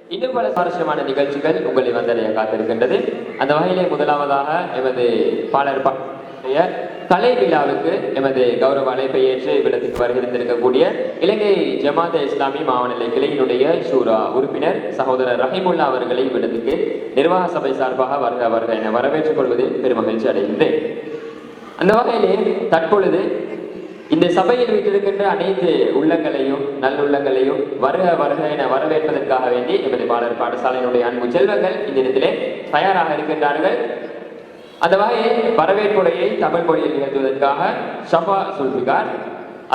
இன்னும் பல சுவாரஸ்யமான நிகழ்ச்சிகள் உங்களை வந்தடைய காத்திருக்கின்றது. அந்த வகையிலே முதலாவதாக எமது பாடல் கலை விழாவுக்கு எமது கௌரவ அழைப்பை ஏற்று இவ்விடத்துக்கு வருகின்றிருக்கக்கூடிய இலங்கை ஜமாத் இஸ்லாமி மாவட்ட கிளையினுடைய ஷூரா உறுப்பினர் சகோதரர் ரஹிமுல்லா அவர்களை இவ்விடத்துக்கு நிர்வாக சபை சார்பாக வருக என வரவேற்றுக் கொள்வதில் பெருமகிழ்ச்சி அடைகின்றேன். அந்த வகையிலே தற்பொழுது இந்த சபையில் வீட்டிருக்கின்ற அனைத்து உள்ளங்களையும் நல்லுள்ளங்களையும் வருக என வரவேற்பதற்காக வேண்டி எமது பாடல் பாடசாலையினுடைய அன்பு செல்வங்கள் இந்த இடத்திலே தயாராக இருக்கின்றார்கள். அந்த வகையில் வரவேற்புரையை தமிழ் மொழியில் நிகழ்த்துவதற்காக ஷபா சுல்பிகார்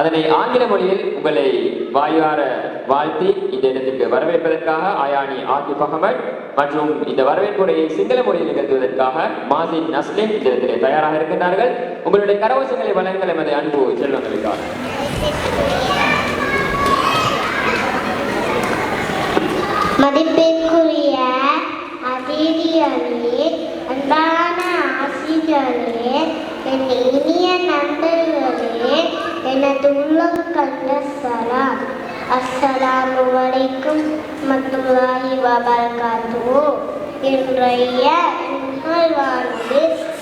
அதனை ஆங்கில மொழியில் உங்களை வாயார வாழ்த்தி இந்த இடத்திற்கு வரவேற்பதற்காக ஆயானி ஆகிப் அகமட் மற்றும் இந்த வரவேற்புரையை சிங்கள மொழியில் நிகழ்த்துவதற்காக மாசின் நஸ்லின் இந்த இடத்திலே தயாராக இருக்கின்றார்கள். உங்களுடைய கரவசங்களை வழங்கல் எமது அன்பு செல்வங்களுக்காக. மதிப்பிற்குரிய அதிதிகளே, அன்பான ஆசிரியர்களே, என் இனிய நண்பர்களே, எனது உள்ளம் கண்ட சலாம். அஸ்ஸலாமு அலைக்கும் வரஹ்மத்துல்லாஹி வபரகாத்துஹு. இன்றைய நிகழ்வானது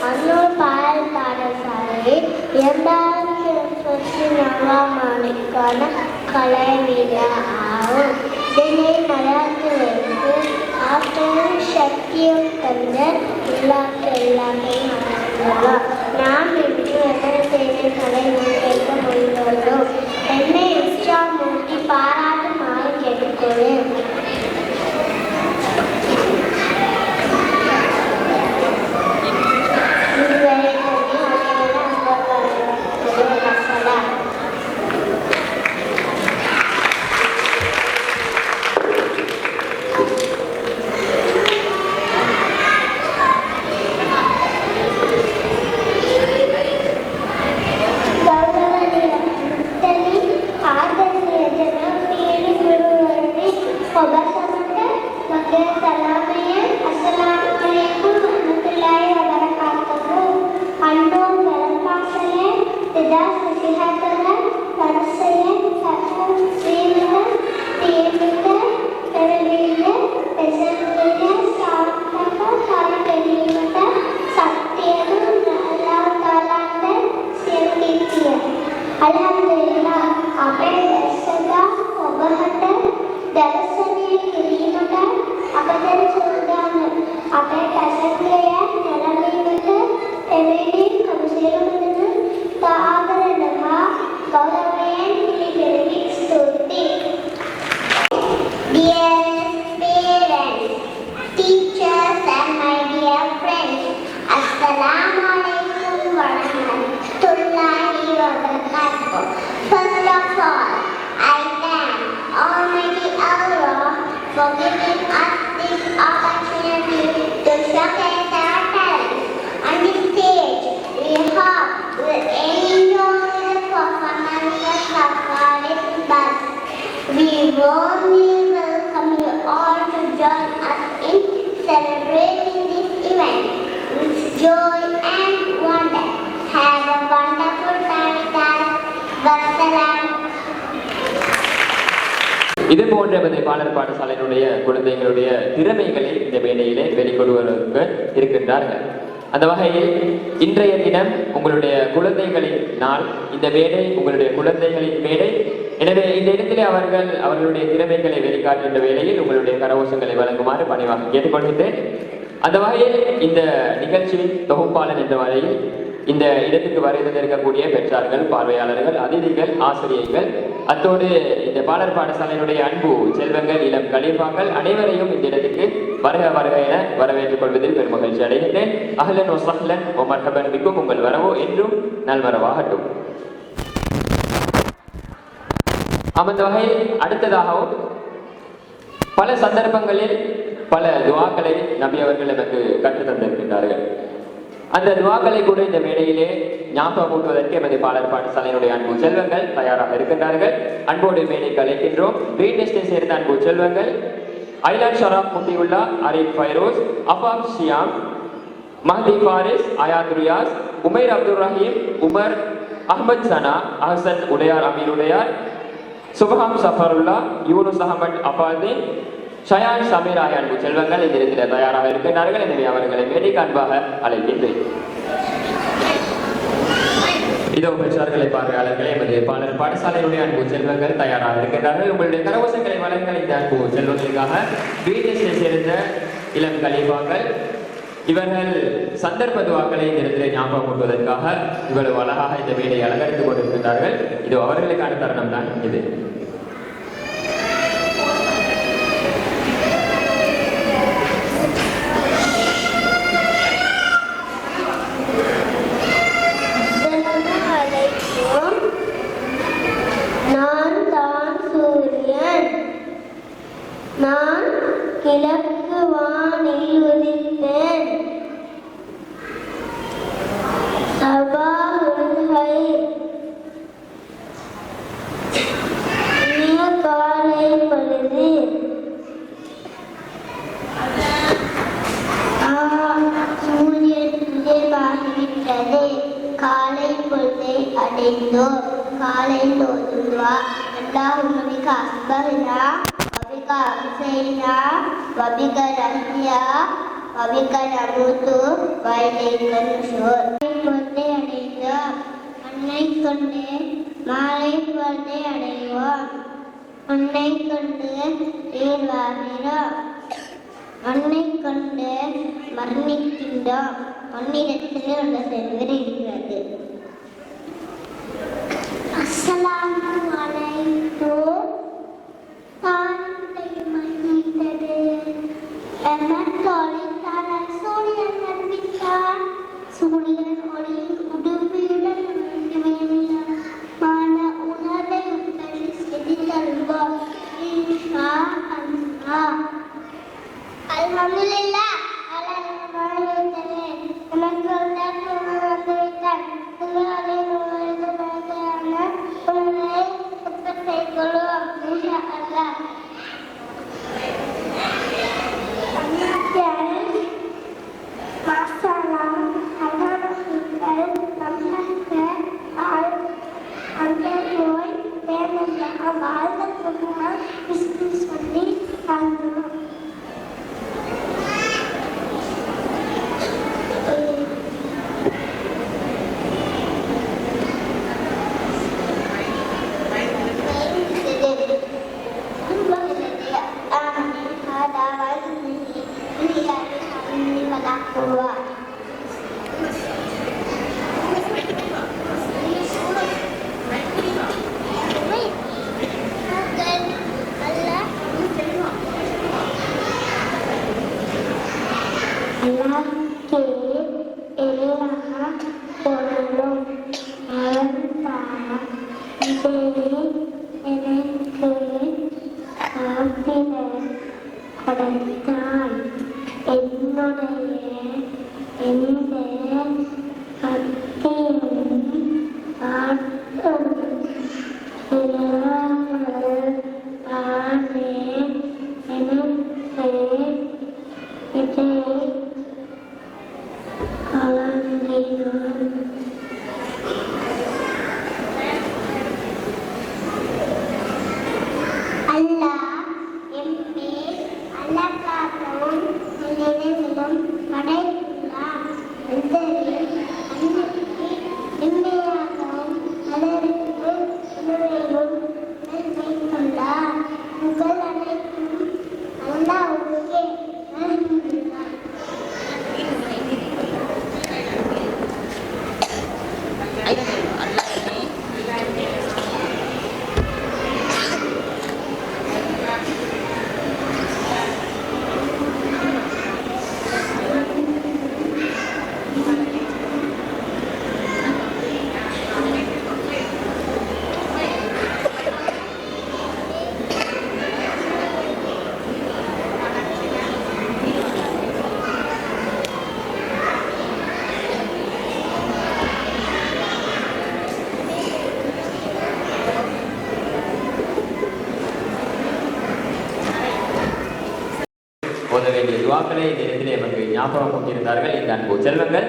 அன்னூர் பாடசாலை 2024ஆம் ஆண்டுக்கான கலை விழா ஆகும். இதனை நடத்துவதற்கு ஆற்றலும் சக்தியும் தந்த உள்ளாக்கு எல்லாமே நடந்துள்ளோம். நாம் இன்று எமது செய்திகளை முன்வைக்க முன்வந்தோம். என்னை உற்சாகமூட்டி பாராட்டுமாறு கேட்டுக்கொள்வேன். இது போன்ற பாலர் பாடசாலையினுடைய குழந்தைகளுடைய திறமைகளை இந்த மேடையிலே வெளிக்கொடுவதற்கு இருக்கின்றார்கள். அந்த வகையில் இன்றைய தினம் உங்களுடைய குழந்தைகளின் நாள். இந்த மேடை உங்களுடைய குழந்தைகளின் மேடை. எனவே இந்த இடத்திலே அவர்களுடைய திறமைகளை வெளிக்காட்டுகின்ற வேளையில் உங்களுடைய கரகோஷங்களை வழங்குமாறு பணிவாக கேட்டுக்கொள்கின்றேன். அந்த வகையில் இந்த நிகழ்ச்சியின் தொகுப்பாளன் என்ற வகையில் இந்த இடத்துக்கு வருகை இருக்கக்கூடிய பெற்றார்கள், பார்வையாளர்கள், அதிதிகள், ஆசிரியர்கள், அத்தோடு இந்த பாலர் பாடசாலையினுடைய அன்பு செல்வங்கள், இளம் கலிஃபாக்கள் அனைவரையும் இந்த இடத்துக்கு வருக என வரவேற்றுக் கொள்வதில் பெரும் மகிழ்ச்சி அடைகின்றேன். அஹ்லன் வ ஸஹ்லன் வ மர்ஹபன் பிக்கும். உங்கள் வரவோ என்றும் நல்வரவாகட்டும். அந்த வகையில் அடுத்ததாகவும் பல சந்தர்ப்பங்களில் பல துஆக்களை நபி அவர்கள் நமக்கு கற்றுத் தந்திருக்கின்றார்கள். அந்த துஆக்களை கூட இந்த மேடையிலே ஞாபகமூட்டுவதற்கு எமது பாலர் பாடசாலையினுடைய அன்பு செல்வங்கள் தயாராக இருக்கின்றார்கள். அன்போடு மேடைக்கு அழைக்கின்றோம். வீட்டை சேர்ந்த அன்பு செல்வங்கள் ஐலான் ஷராப் முத்தியுல்லா, அரிப் ஃபைரோஸ், அஃபாப் ஷியாம், மஹதி ஃபாரிஸ், அயாத் ரியாஸ், உமைர் அப்துல் ரஹீம், உமர் அஹ்மத் சனா, அஹ்சன் உடையார், அமீர் உடையார், சுபஹாம் சஃபருல்லா, யூனுஸ் அஹமத் அஃபாதீன், ஷயான் சமீர் ஆகிய அன்பு செல்வங்கள் இந்த இடத்தில் தயாராக இருக்கின்றார்கள். எனவே அவர்களை மேடைக்கு அன்பாக அழைக்கின்றேன். இதோ பெற்றார்களை பார்வையாளர்களை எமது பாலர் பாடசாலையுடைய அன்பு செல்வங்கள் தயாராக இருக்கின்றார்கள். உங்களுடைய கரவசங்களை வழங்கல் இந்த அன்பு செல்வங்களுக்காக வீட்டை சேர்ந்த இளம் கலிஃபாக்கள் இவர்கள் சந்தர்ப்ப துவாக்களை இந்த இடத்திலே ஞாபகப்படுத்துவதற்காக இவ்வளவு அழகாக இந்த மேடையை அலங்கரித்துக் கொண்டிருக்கின்றார்கள். இது அவர்களுக்கான தருணம் தான் இது. அடைந்தோம். காலையில் ஓதும் துஆ அல்லாஹும்ம பிக அஸ்பஹ்னா வபிக அம்சைனா வபிக நஹ்யா வபிக நமூது வஇலைக நுஷூர். பொருளை அடைந்தோம். மண்ணை கொண்டு மாலை பொருளை அடைவோம். மண்ணை கொண்டு நீர் வாழ்கிறோம். மண்ணை கொண்டு மரணிக்கின்றோம். மண்ணிடத்தில் உள்ள செல்வர் இருக்கிறது. அஸ்ஸலாமு அலைக்கும். தாழ்ந்தை மகிழ்ந்தது எமத்தொழித்தான சூரியன் அறிவித்தார். சூரியன் ஒளியின் உடுமையுடன் மான உணர்வை உற்பத்தி செய்து தருவோம். இன்ஷா அல்லாஹ். அல்ஹம்துலில்லாஹ் ஓத வேண்டிய துவாக்களை இந்த இடத்திலே நமக்கு ஞாபகம் கொண்டிருந்தார்கள் இந்த அன்பு செல்வங்கள்.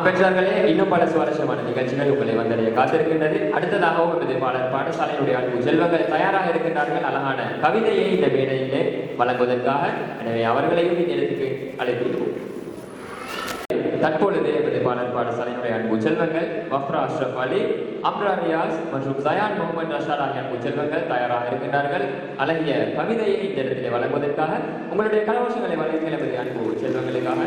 பெற்றார்களே, இன்னும் பல சுவாரஸ்யமான நிகழ்ச்சிகள் உங்களை வந்தடைய காத்திருக்கின்றது. அடுத்ததாகவும் எதிர்ப்பாளர் பாடசாலையினுடைய அன்பு செல்வங்கள் தயாராக இருக்கின்றார்கள் அழகான கவிதையை இந்த மேடையிலே வழங்குவதற்காக. எனவே அவர்களையும் இந்த இடத்துக்கு அழைத்து தற்பொழுது எதிர்ப்பாளர் பாடசாலையினுடைய அன்பு செல்வங்கள் வஃப்ரா அஷ்ரப் அலி, அம்ரா ரியாஸ் மற்றும் ஜயான் முகமது ரஷாத் ஆகிய அன்பு செல்வங்கள் தயாராக இருக்கின்றார்கள் அழகிய கவிதையை இந்த இடத்திலே வழங்குவதற்காக. உங்களுடைய கலவசங்களை வழங்கிய அன்பு செல்வங்களுக்காக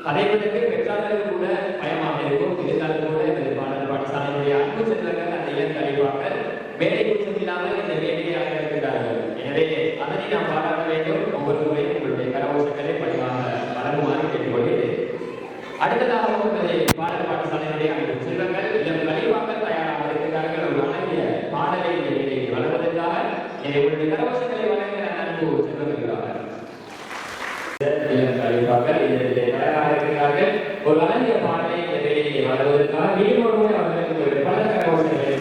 கதைப்பதற்கு பெற்றார்களுக்கு கூட பயமாக இருக்கும். இருந்தாலும் கூட இந்த பாடல் பாடசாலையுடைய அன்பு செல்வர்கள் அந்த இளம் கழிப்பார்கள் வேலை குற்றம் இல்லாமல் இந்த வேலையாக இருக்கிறார்கள். எனவே அதனை நாம் பாராட்ட வேண்டும். ஒவ்வொரு முறையும் உங்களுடைய கரகோஷங்களை பதிவாக வழங்குமாறு கேட்டுக்கொள்கிறேன். அடுத்ததாகவும் பாடல் பாடசாலையினுடைய அன்பு செல்வங்கள் இளம் கழிப்பாக்கள் தயாராக இருக்கிறார்கள். ஒரு அழகிய பாடலை இந்த வேலையை வழங்குவதற்காக உங்களுடைய கரகோஷங்களை வழங்குகிற அன்பு செல்வங்கள் இளம் கழிப்பாக்கள் இதற்கு தயாராக இருக்கிறார்கள். ஒரு அழகிய பாடலை இந்த வேலையை வழங்குவதற்காக மீண்டும் அவர்களுக்கு பல கரகோஷங்களை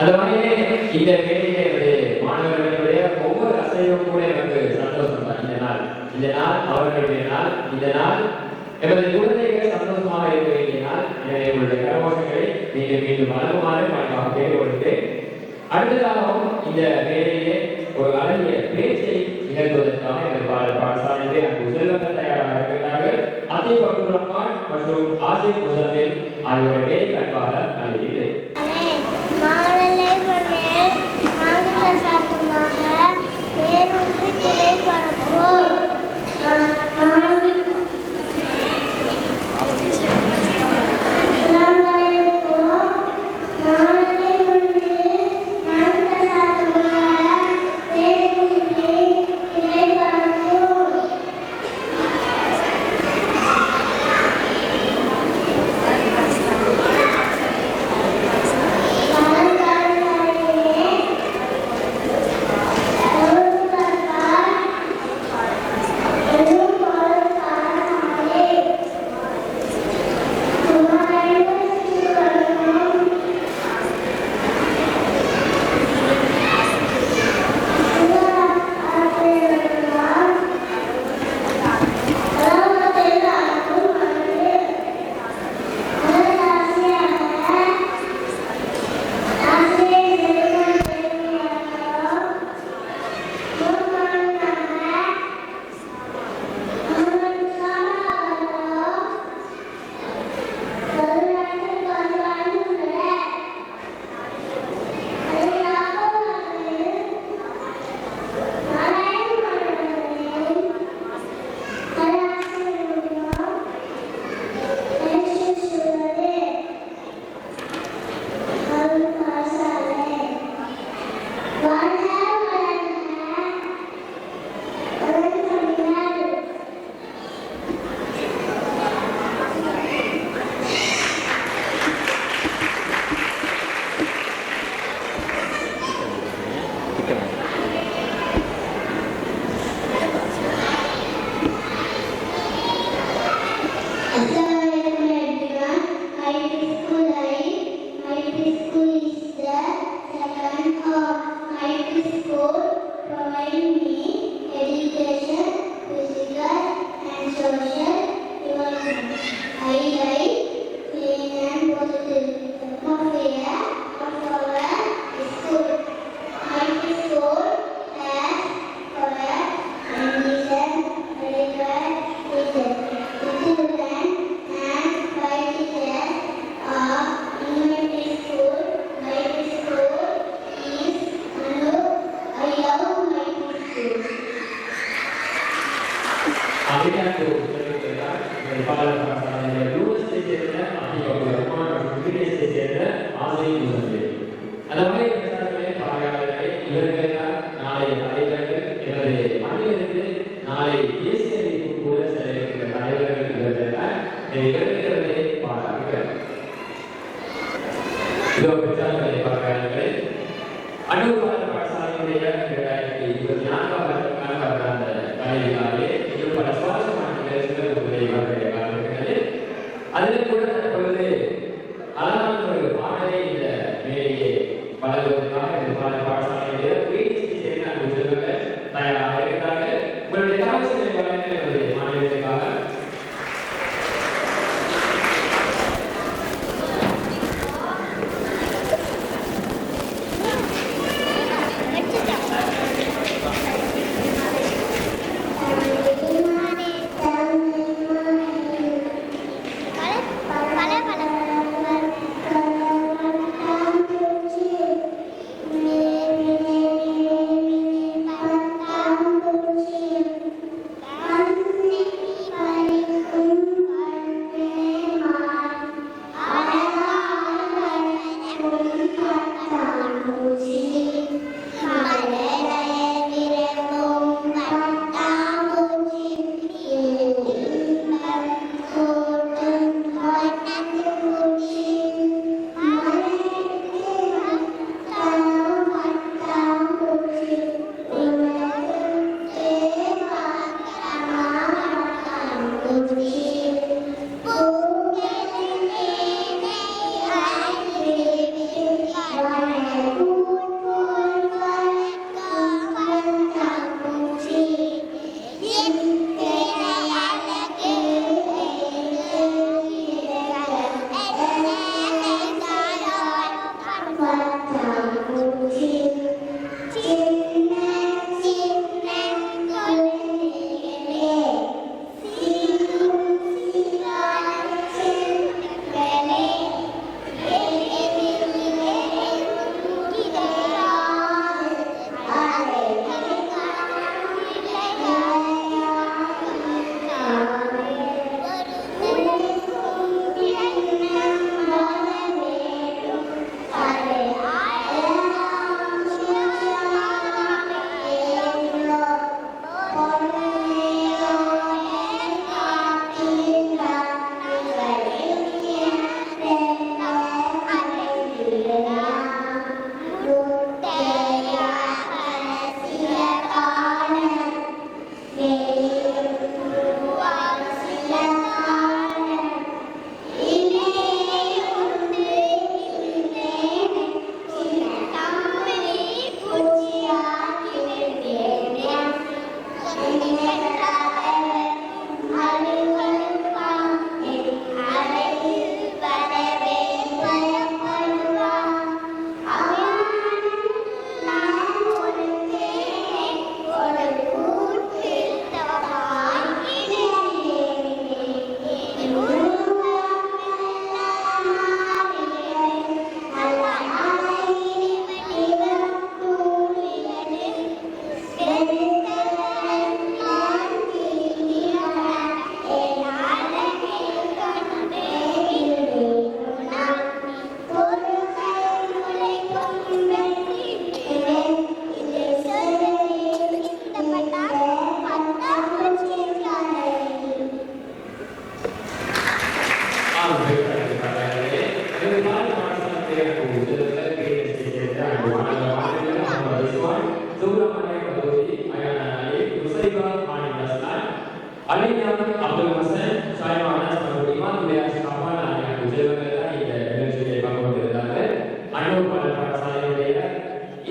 அந்த வகையிலே இந்த வேலையிலே மாணவர்களுடைய ஒவ்வொரு அசைவும் கூட எனக்கு சந்தோஷம் தான். இந்த நாள் அவர்களுடைய நாள், இந்த நாள் எமது குழந்தைகள் சந்தோஷமாக இருக்க வேண்டிய நாள். எனவே உங்களுடைய கரகோஷங்களை நீங்கள் மீண்டும் வழங்குமாறு பணியாக கேட்டுக்கொண்டு அடுத்ததாகவும் இந்த வேலையிலே பேச்சை நிகழ்த்துவதற்காக எங்கள் பாடசாலையிலே அங்கு செல்வங்கள் தயாராக இருக்கிறார்கள். அத்தீப் அப்துல் ரஹ்மான் மற்றும் ஆசிப் முசமில் ஆகியோரை கண்பாக அழைக்கிறேன். மாலை மணியில் ஆங்கில சாத்தமாக வேறொன்று திரைப்படப்போம்.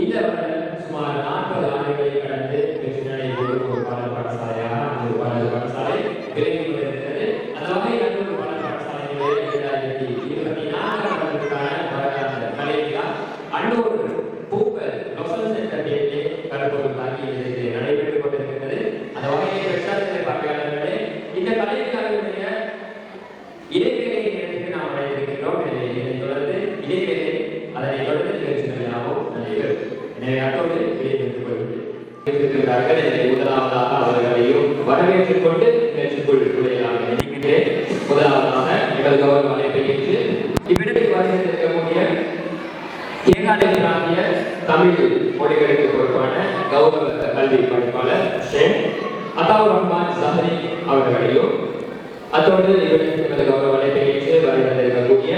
இந்த வருடம் சுமார் 40 ஆண்டுகளை கடந்து வெற்றி நடைபெறும் ஒரு பாடசாலையாக அந்த பாடசாலை விலகி கொண்டிருக்கிறது. அந்த வகையில் அந்த ஒரு பாடசாலையிலே 2024 வருடத்திற்கான கலை விழா அன்னூர் பூக்கள் லொசன்ஸ் கட்டிடத்திலே கருப்பொருளாகி நடைபெற்றுக் கொண்டிருக்கிறது. அந்த வகையில் பிரச்சாரத்தை பார்வையாளர்களே, இந்த கலை விழாவினுடைய இடைவேளை நேரத்துக்கு நாம் அழைத்திருக்கிறோம். இதனைத் தொடர்ந்து இடைவேளை, அதனை தொடர்ந்து நிகழ்ச்சிகளாகவும் நடைபெறும். எனவே அதோடு விடைபெற்றுக் கொள்கிறார்கள். எனவே முதலாவதாக அவர்களையும் வரவேற்றுக் கொண்டு நிகழ்ச்சிக்குள் நுழையலாம் நினைக்கின்றேன். முதலாவதாக எங்கள் கௌரவ அழைப்பை ஏற்று இவ்விடத்தில் வருகின்றிருக்கக்கூடிய ஏகாலை பிராந்திய தமிழ் மொழிகளுக்கு பொறுப்பான கௌரவ கல்வி பணிப்பாளர் ஷேக் அத்தாவுர் ரஹ்மான் சஹரி அவர்களையும், அதோடு இவருக்கு கௌரவ அழைப்பை ஏற்று வருகின்றிருக்கக்கூடிய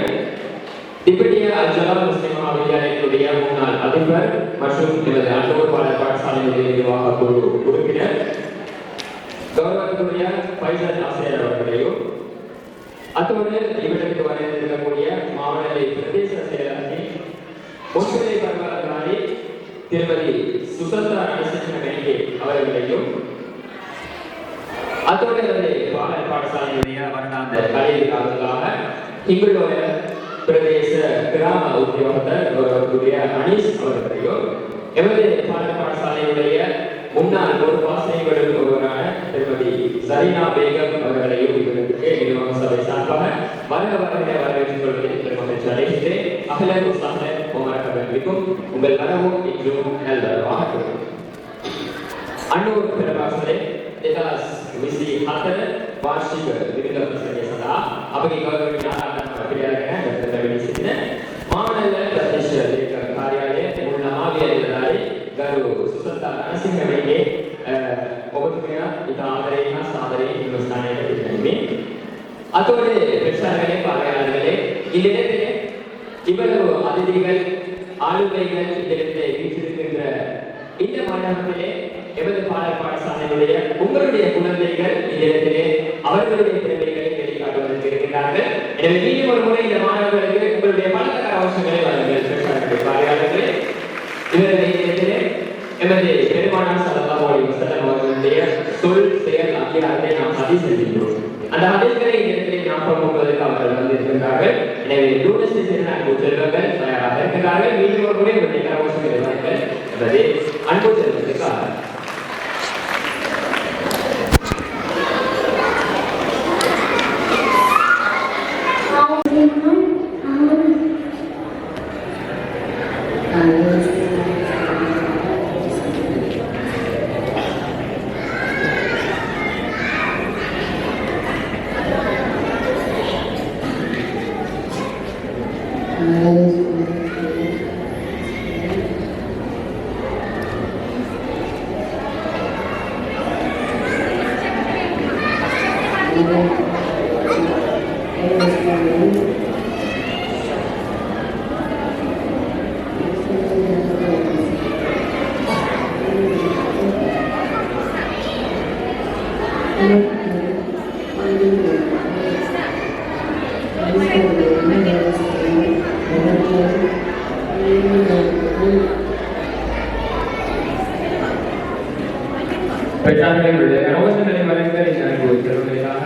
திபெத்திய அல்-ஜலால் முஸ்லிம் மகாவித்யாலயத்தினுடைய முன்னாள் அதிபர் மற்றும் எனது அன்னூர் பாடசாலையினுடைய நிர்வாக குழு உறுப்பினர் கௌரவத்துடைய பைசல் ஆசிரியர் அவர்களையும், அதோடு இவருக்கு வரக்கூடிய மாவட்ட பிரதேச செயலாளர் முன்னிலை பரவாயில்லை திருமதி சுசந்தா ரணசிங்க அவர்களையும், அதோடு பாடசாலையினுடைய வருடாந்த கலை விழாவுக்காக இங்குள்ள பிரதேச கிராம உத்தியோகத்தர் கௌரவத்துடைய அனீஸ் அவர்களையும், எமது பாடசாலையுடைய முன்னாள் ஒரு பாசனைகளில் ஒருவரான திருமதி ஜரீனா பேகம் அவர்களையும் இவருக்கு நிர்வாக சபை சார்பாக வரவேற்றுக் கொள்வதில் பெருமகிழ்ச்சி அடைகின்றேன். அகலன் உஸ்தாஹன் உமரகபென்றிக்கும் உங்கள் வரவும் இன்றும் நல்வரவாக. අනුව පෙරවස්සේ 2024 වාර්ෂික විවිධ ප්‍රසංගය සඳහා අපගේ ගෞරවනීය ආරාධනා ප්‍රතික්‍රියාගෙන ගතවෙන සිටින මානව ප්‍රදේශ ලේකම් කාර්යාලයේ මුල් නාමයේ නිලධාරී ගරු සුසන්තා රණසිංහගේ ඔබතුමිය ඉතා ආදරයෙන් හා සාදරයෙන් නිමස්ථානයට පිළිගනිමි. அதோடு பிரச்சாரங்களே பார்வையாளர்களே, இதிலே இவ்வளவு அதிதிகள் ஆளுமைகள் இதிலே வீற்றிருக்கின்ற இந்த மண்டபத்திலே எமது பாடசாலையுடைய உங்களுடைய குழந்தைகள் இதிலே அவர்களுடைய திறமைகளை வெளிக்காட்டுவதற்கு இருக்கிறார்கள். எனவே மீண்டும் ஒரு முறை இந்த மாணவர்களுக்கு உங்களுடைய பலதர அவசரங்களை வழங்குங்கள். பிரச்சாரங்களை பார்வையாளர்களே, இவர்களிடத்திலே எமது பெருமானார் ஸல்லல்லாஹு அலைஹி வஸல்லம் அவர்களுடைய சொல் செயல் ஆகியவற்றை நாம் பதிவு செய்கின்றோம். அந்த ஹதீஸ்களை இடத்திலே நாம் பகிர்வதற்கு அவர்கள் வந்திருக்கிறார்கள். எனவே யூனிவர்சிட்டி செல்வங்கள் தயாராக இருக்கிறார்கள். மீண்டும் ஒரு முறை உங்களுடைய அவசரங்களை வழங்குங்கள் என்பதே அன்பு செல்வதற்காக. பிரச்சாரங்களுடைய அவசரங்களை வழங்குங்கள் என்று உத்தரவுகளாக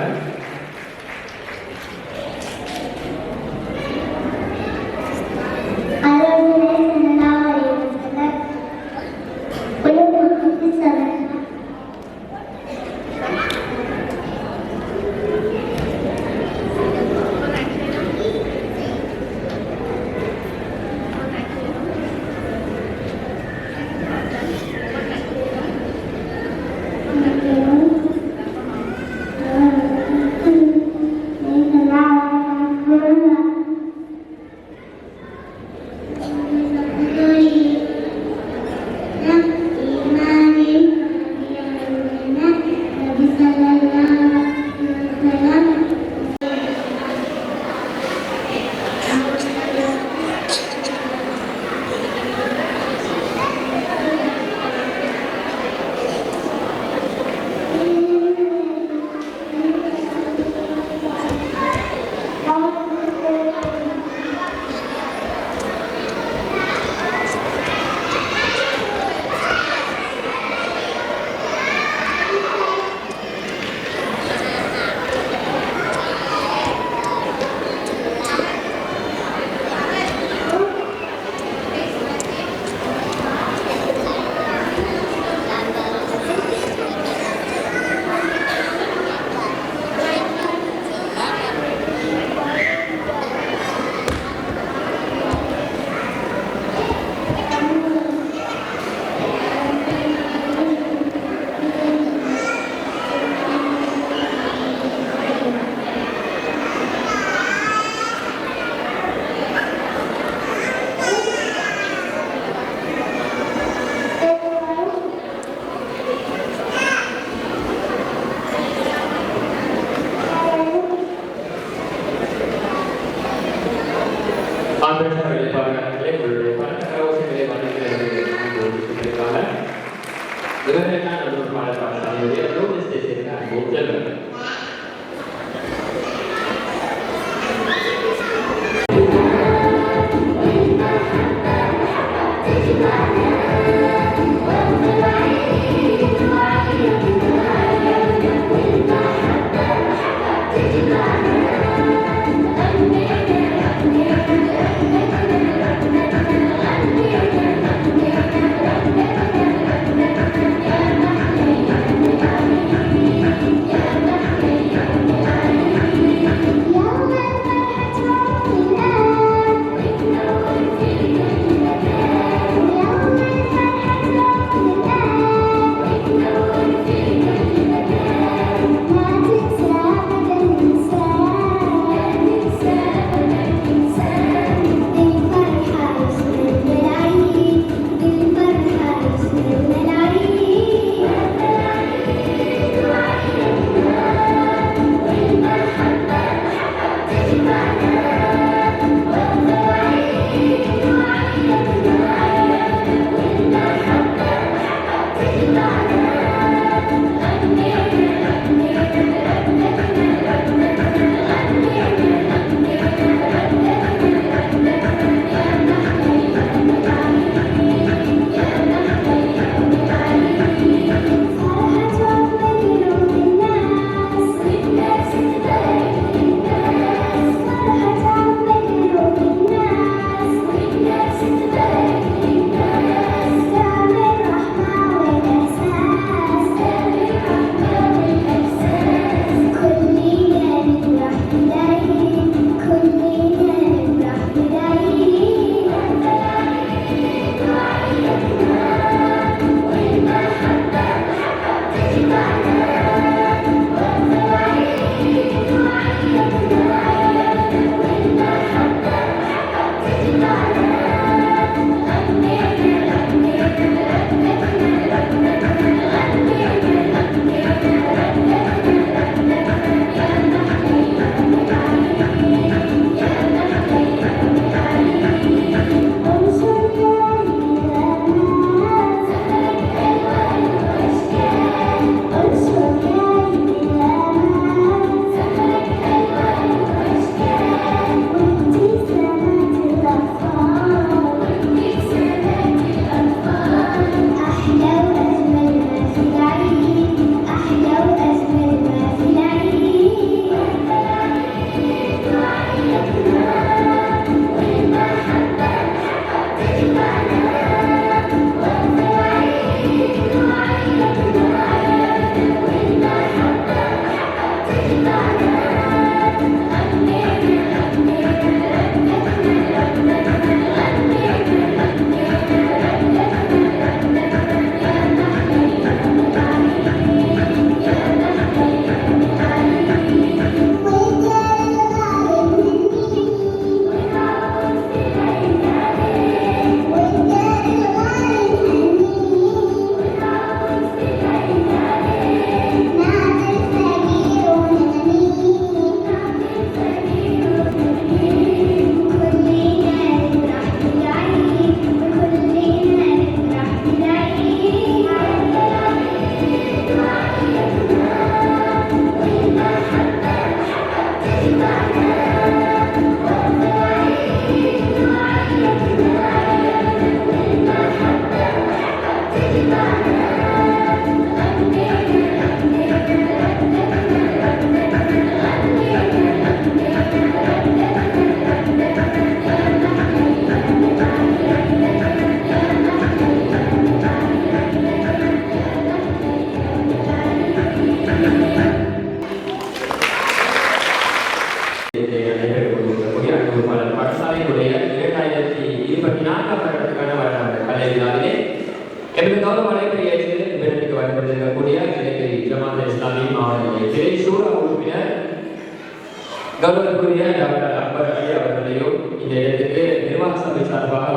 கௌரவக்குரிய டாக்டர் அக்பர் அலி அவர்களையும் இந்த இடத்துக்கு நிர்வாக சபை சார்பாக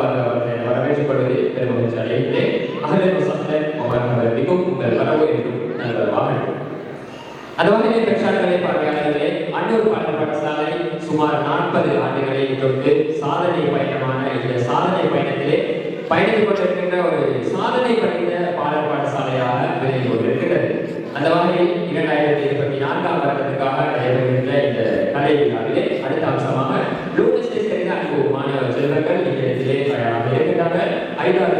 வரவேற்படுவதை பெருமகிழ்ச்சி அடைகிறேன். அகலே சத்தன் அவர்களுக்கும் உங்கள் வரவு என்றும் நல்லதாக. அந்த வகையில் பெற்றாளர்களை பார்வையாளர்களே, அன்னூர் பாடல் பாடசாலை சுமார் 40 ஆண்டுகளை தொட்டு சாதனை பயணமான இந்த சாதனை பயணத்திலே பயணித்துக் கொண்டிருக்கின்ற ஒரு சாதனை படைத்த பாடல் பாடசாலையாக விளங்கி கொண்டிருக்கிறது. அந்த வகையில் 2024ஆம் வருடத்துக்காக நடைபெறுகின்ற இந்த கலை விழாவிலே அடுத்த அம்சமாக லூனஸ்டேஸ் தெரிந்த அன்பு மாணவ செல்வங்கள் இந்த இடத்திலே தயாராக இருக்கின்றார்கள். 5வது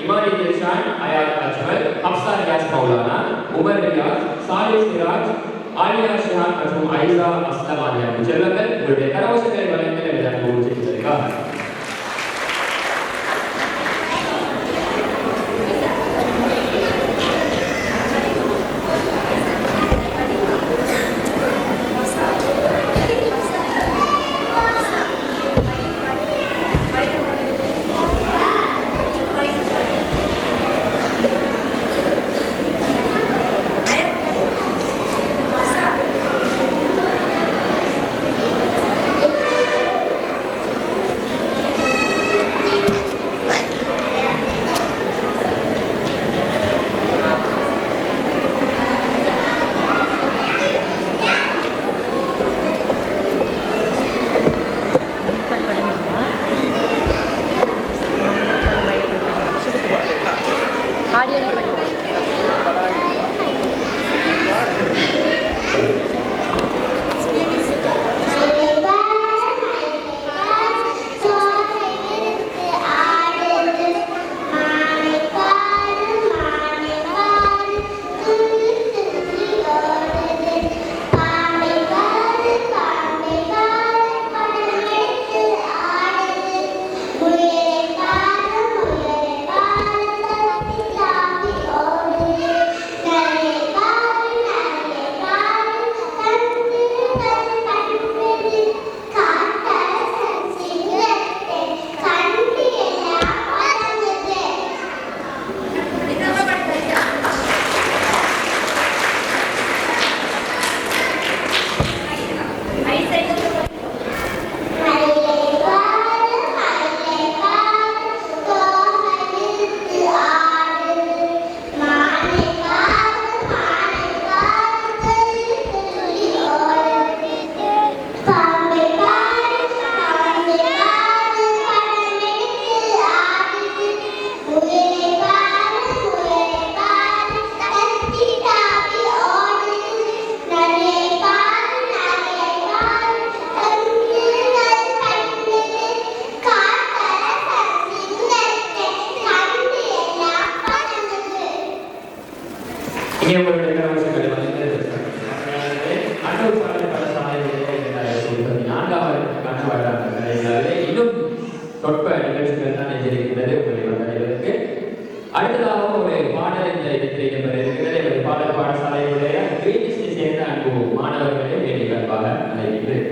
இமானி தில்ஷான், அயாத் அஜ்மல், ஹப்சா ரியாஸ் மௌலானா, உமர் ரியாஸ், சாலிஹ் சிராஜ், ஆலியா ஷிஹான் மற்றும் ஐசா அஸ்லம் ஆகிய செல்வங்கள் உங்களுடைய கரவசங்களை வழங்கி அனுபவம் செய்திருக்கிறார். அடுத்ததாக ஒரு பாடல் இந்த இடத்தில் இடம்பெறுகிறது. பாடல் பாடசாலையுடைய கிரீனிஸ்டை சேர்ந்த அன்பு மாணவர்களை வேண்டியதற்காக அழைக்கின்றேன்.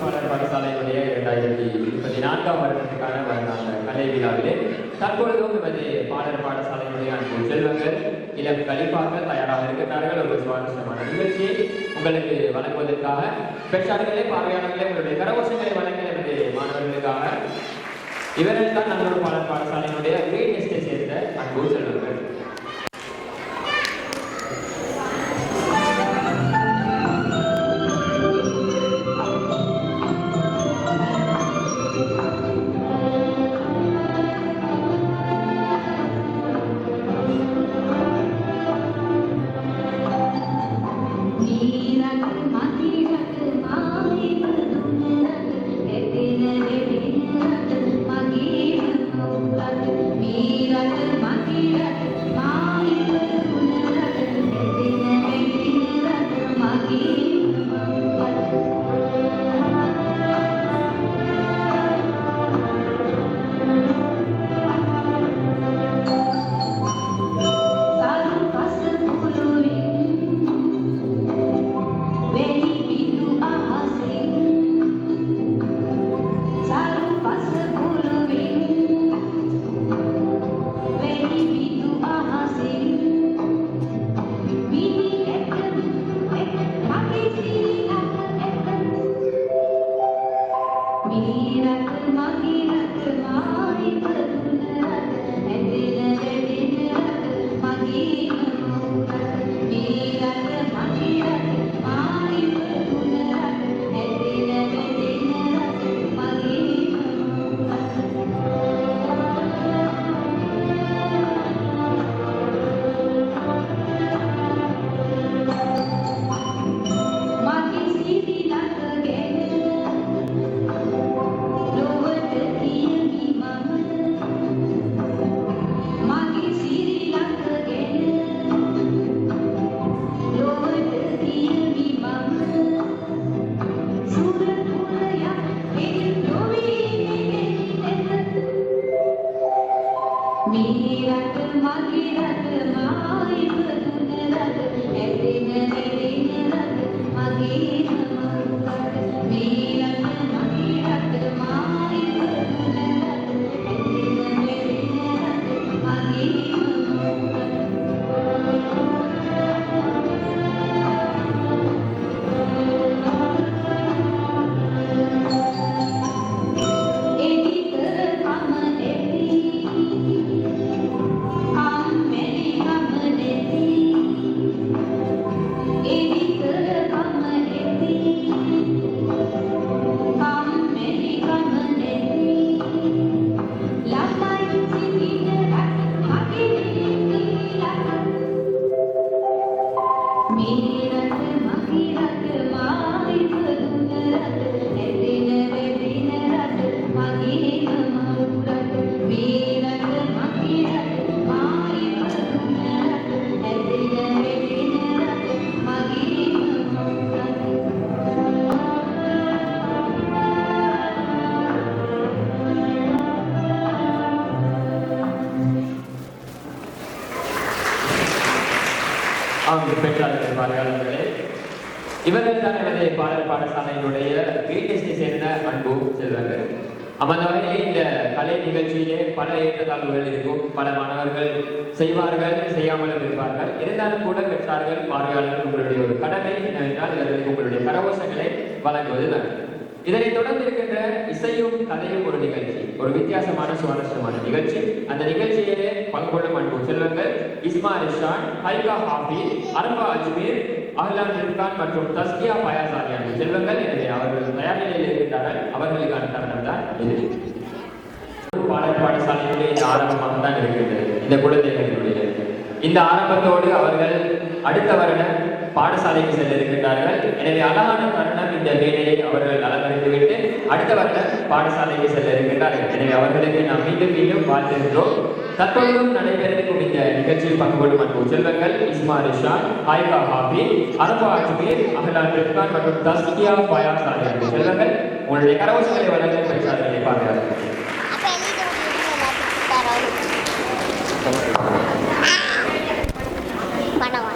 பாடல் பாடசாலையுடைய 2024 வருடத்துக்கான வருடாந்த கலை விழாவிலே தற்பொழுதும் எமது பாடல் பாடசாலையுடைய அன்பு செல்வங்கள் இளம் கலிப்பாக தயாராக இருக்கிறார்கள். ஒரு சுவாரஸ்யமான நிகழ்ச்சியை உங்களுக்கு வழங்குவதற்காக பெற்றார்களே பார்வையாளர்களே உங்களுடைய கரகோஷங்களை வழங்கிய எமது மாணவர்களுக்காக இவர்கள் தான் நம்மளோட பாடல் பாடசாலையினுடைய கிரீனிஸ்டை சேர்ந்த அன்பு செல்வங்கள். Mira, பெற்றார்கள் பார்வையாளர்களே, இவர்கள் தான் எனது பாடல் பாடசாலையினுடைய வீட்டை சேர்ந்த அன்பு செல்வங்கள். அந்த வகையிலே இந்த கலை நிகழ்ச்சியிலே பல ஏற்றத்தாழ்வுகள் இருக்கும். பல மாணவர்கள் செய்வார்கள், செய்யாமலும் இருப்பார்கள். இருந்தாலும் கூட பெற்றார்கள் பார்வையாளர்கள் உங்களுடைய ஒரு கடமை என்னவென்றால் இவர்களுக்கு உங்களுடைய கரகோஷங்களை வழங்குவதுதான். இதனைத் தொடர்ந்து இருக்கின்ற இசையும் கதையும் ஒரு நிகழ்ச்சி, ஒரு வித்தியாசமான சுவாரஸ்யமான நிகழ்ச்சி. அந்த நிகழ்ச்சியிலே பங்கு கொள்ளும் அன்பு செல்வங்கள் இஸ்மா ரிஷான், ஹைகா ஹாஃபிஸ், அர்பா அஜ்மீர், அஹ்லான் ரிப்கான் மற்றும் தஸ்கியா பயாசாரி அன்பு செல்வங்கள். எனவே அவர்கள் தயார் நிலையில் இருக்கின்றார்கள். அவர்களுக்கான தருணம் தான் இது. பாடல் பாடசாலையுடைய இந்த ஆரம்பமாக தான் இருக்கின்றது இந்த குழந்தைகளுடைய. இந்த ஆரம்பத்தோடு அவர்கள் அடுத்த வருடம் பாடசாலைக்கு செல்ல இருக்கின்றார்கள். எனவே அழகான தருணம் இந்த வேலையை அவர்கள் அலங்கரித்துவிட்டு அடுத்த வருடம் பாடசாலைக்கு செல்ல இருக்கின்றார்கள். எனவே அவர்களுக்கு நாம் மீண்டும் மீண்டும் வாழ்த்துகின்றோம். தற்பொழுதும் நடைபெறும் இந்த நிகழ்ச்சியில் பங்கு கொள்ளும் அன்பு செல்வங்கள் இஸ்மா ரிஷான், ஹைகா ஹாஃபிஸ், அர்பா அஜ்மீர், அஹ்லான் ரிப்கான் மற்றும் தஸ்கியா பயாசாரி அன்பு செல்வங்கள் உங்களுடைய கரகோஷங்களை வழங்க பெற்றார்களை பார்க்கிறார்கள். Singgara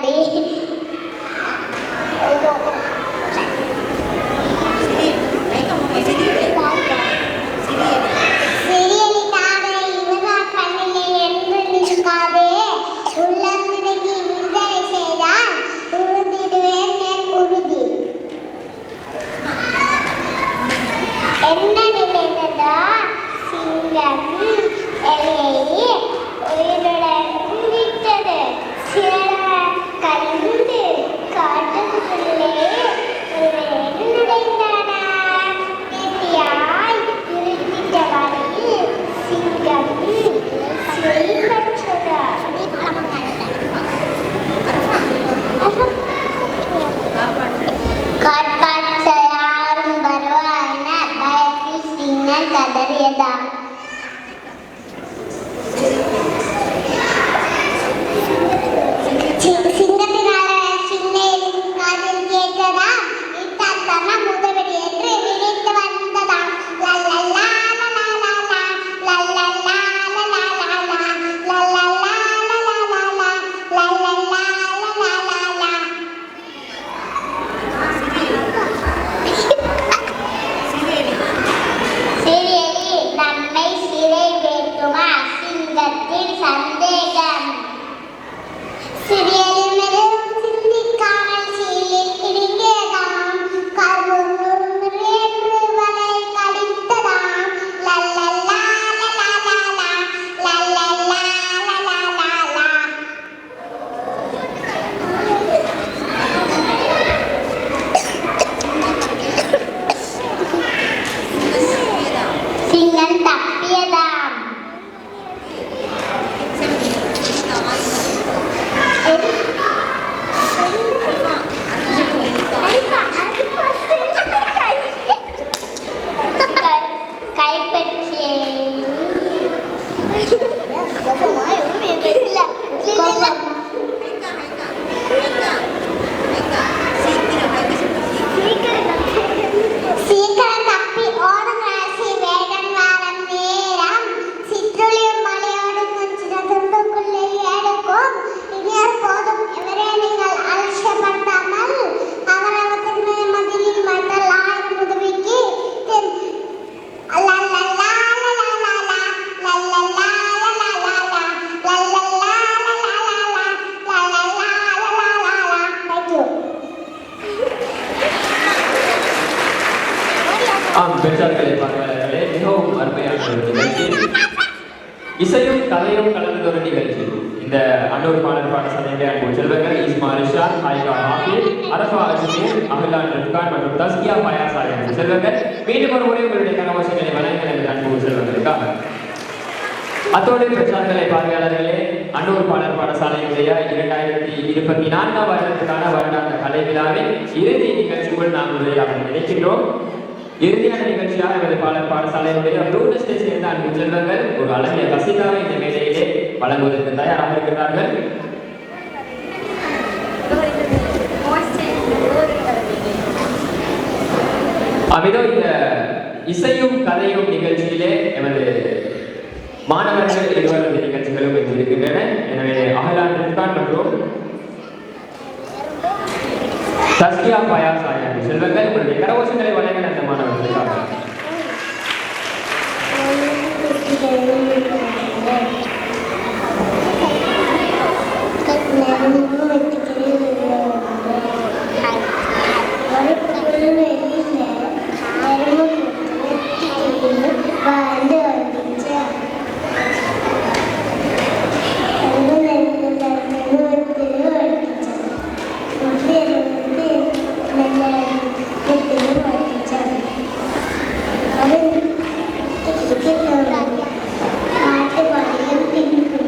தம்பி. சிறியலி தானே இவதான் கண்ணிலே என்று நிற்காதே. உள்ளம் நினைக்கி விடுதலை செய்தால் உறுதிடுவேன் என் உறுதி. என்ன நினைத்ததா சிங்கம் எலியை உயிருடன் விட்டது. சில கழிந்து காட்டுக்குள்ளே நுழைந்தன. நெட்டியாய் இருக்கின்ற வரையில் சிங்கம் சிறை பெற்றது. காட்பாற்ற யாரும் வருவா என பயத்தில் சிங்கம் கதறியதாம். சிங்கத்தினால சின்ன காதில் கேட்டதாம். இத்தன முதவடி என்று விழித்து வந்ததாம். லல்லல்லா லல்லல்லா லல்லல்லா லல்லல்லா லல்லல்லா லல்லல்லா லல்லல்லா. சிறியலி நம்மை சிறை வைக்குமா? சிங்கத்தின் சந்தேகம். சிறியலி மெதுவும் சிந்திக்காமல் சீலில் இடுங்கியதாம். கருமுறு என்று வலை கடித்ததாம். லல்லல்லா லல்லல்லா லல்லல்லா லல்லல்லா. சிங்கம் தப்பியதாம். சீக்கிரம் தப்பி ஓடும் ராசி வேடன் வாரம் நேரம். சிற்றுளியும் மலையோடு கொஞ்சம் துண்டுக்குள்ளே எடுக்கும். இனியார் போதும் எவரே நீங்கள் அலட்சியப்படுத்தாமல் அவரவருக்கு மதிலில் மண்டல் 1000 உதவிக்கு லல்லல்லா லல்லல்லா லல்லல்லா லல்லல்லா லல்லல்லா லல்லல்லா. Thank you. ஆம், பெற்றார்களே பார்வையாளர்களே, மிகவும் அருமையான ஒரு நிகழ்ச்சி. இசையும் கதையும் கலந்த ஒரு நிகழ்ச்சி. இந்த அன்னூர் பாடல் பாடசாலையுடைய அன்பு செல்வங்கள் இஸ்மா ரிஷாத், ஹாய்கா ஹாஃபிஸ், அரஃபா அஜ்மீர், அஹ்லான் ரிஃப்கான் மற்றும் தஸ்கியா பயாசா என்ற செல்வங்கள் மீண்டும் ஒரு முறை உங்களுடைய கனவாசங்களை வழங்க எனது அன்பு செல்வங்களுக்காக. அத்தோடு பெற்றார்களே பார்வையாளர்களே, அன்னூர் பாடல் பாடசாலையுடைய 2024 வருடத்துக்கான வருடாந்த கலை விழாவின் இறுதி நிகழ்ச்சிக்குள் நாம் நுழையாக நினைக்கின்றோம். இறுதியான நிகழ்ச்சியாக எமது பாடசாலையுடைய ப்ளூனிஸ்டை சேர்ந்த அன்பு செல்வங்கள் ஒரு அழகிய கசிதாவை இந்த மேடையிலே வழங்குவதற்கு தயாராக இருக்கிறார்கள். அமிதோ இந்த இசையும் கதையும் நிகழ்ச்சியிலே எமது மாணவர்கள் இருவரது நிகழ்ச்சிகளும் இருக்கின்றன. எனவே அஹ்லான் ரிஃப்கான் மற்றும் தஸ்கியா பயாசா என்ற செல்வங்கள் உங்களுடைய கரகோஷங்களை வழங்க அந்த மாணவர்களுக்காக. பாட்டு பாடியும் பின்பு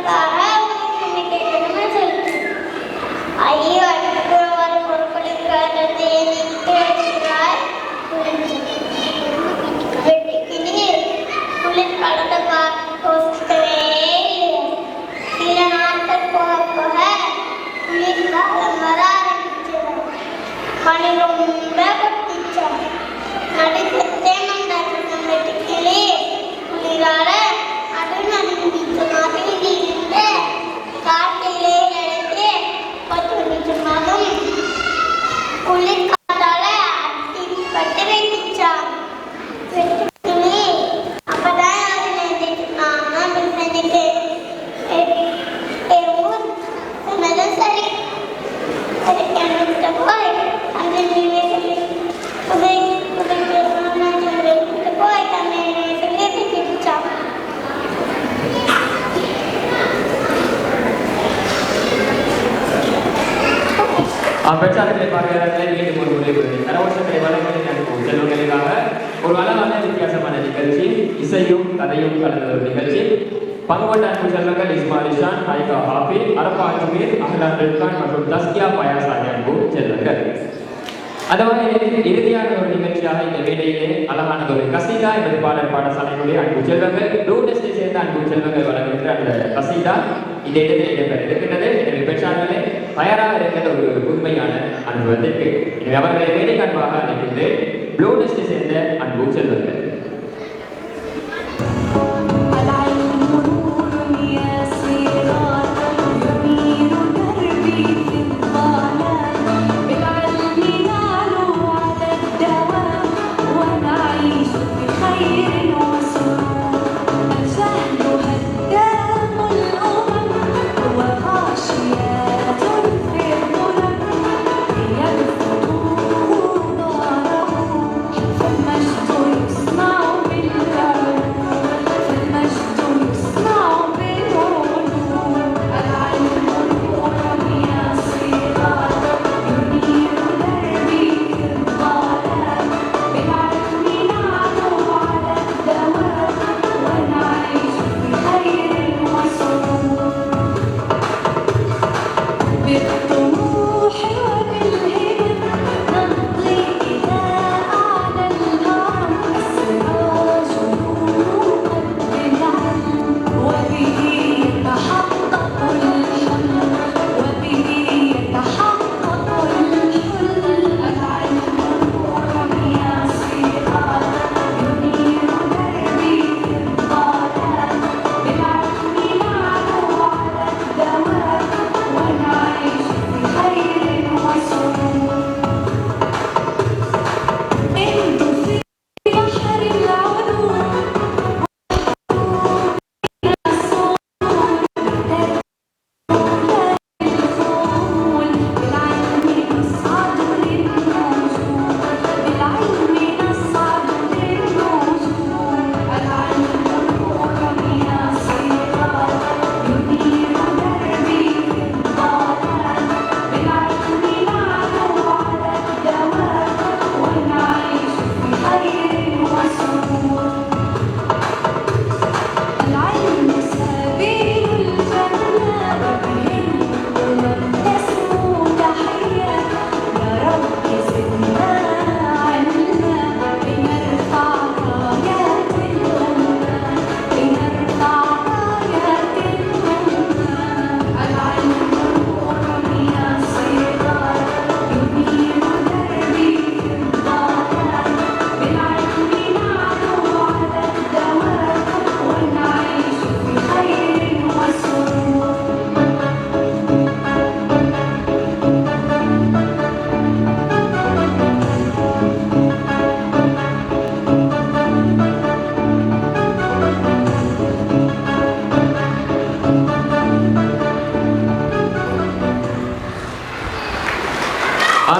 அதுக்காக உங்களுக்கு கேட்கணும்னு சொல்லிட்டு ஐயோ அடுத்த வர பொருட்களுக்காரதே நிற்கிறாய் வெட்டிக்கினி குளிர்காலத்தை யோசிக்கவே சில நாட்கள் போக போக குளிர்காலம் வர ஆரம்பிச்சது. பனி ரொம்ப கொட்டிச்சான். நடுக்கத்தே நம்ம வெட்டிக்கிளி குளிரால அது நடுங்கிச்சு மாதிரி இருந்து காட்டிலே நடந்து கொத்தும் குளிர்காலால அடிப்பட்டு வைக்கிச்சான். வெட்டிக்கிளி அப்பதான் அது நினைச்சுனான் எனக்கு சொன்னதும் சரி கிணறுகிட்ட போய் அந்த நீவே சொல்லி போய் தன்னை சொல்லி செஞ்சுச்சான். பெற்றார்களை பார்வையாளர்களை மீண்டும் ஒரு முறை கரவசங்களை வழங்கி அனுப்பும் செல்வங்களுக்காக ஒரு அழகான வித்தியாசமான நிகழ்ச்சி, இசையும் கதையும் கலந்த ஒரு நிகழ்ச்சி. பங்குபட்ட அன்பு செல்வங்கள் இஸ்மாயில் ஷான், ஹைகா ஹாஃபி, அரபா அஜ்மீர், அஹ்லான் ரில்கான் மற்றும் தஸ்கியா பயாஸ் ஆகிய அன்பு செல்வங்கள். அந்த வகையில் இறுதியான ஒரு நிகழ்ச்சியாக இந்த வேலையிலே அழகான ஒரு கசீதா என்பது பாடசாலையினுடைய அன்பு செல்வங்கள் டூடெஸ்டை சேர்ந்த அன்பு செல்வங்கள் வழங்குகின்ற அந்த கசீதா இந்த இடத்தில் இடம்பெற இருக்கின்றது. எனவே பெற்றார்களே தயாராக இருக்கின்ற ஒரு உண்மையான அனுபவத்திற்கு எனவே அவர்களை வேலை அன்பாக அழைக்கின்ற டூடெஸ்டை சேர்ந்த அன்பு செல்வங்கள்.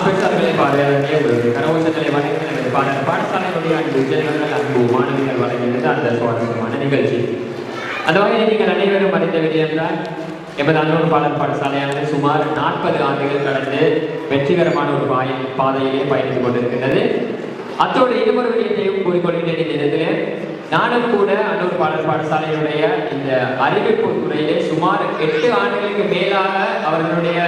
பெற்றார்களை பார்வையாளர்களே ஒரு கரவோசங்களை வழங்கின பாடசாலையுடைய அன்பு செல்வங்கள் அன்பு மாணவிகள் வழங்கியிருந்த அந்த சுவாரஸ்யமான நிகழ்ச்சி. அந்த வகையில் நீங்கள் அனைவரும் அறிந்த விடயம்தான் எமது அன்னூர் பாடசாலையானது சுமார் 40 ஆண்டுகள் கடந்து வெற்றிகரமான ஒரு பாதையிலே பயணித்துக் கொண்டிருக்கின்றது. அத்தோடு இன்னொரு விடயத்தையும் கூறிக்கொள்கின்ற நேரத்தில் நானும் கூட அன்னூர் பாடல் பாடசாலையினுடைய இந்த அறிவிப்பு துறையிலே சுமார் 8 ஆண்டுகளுக்கு மேலாக அவர்களுடைய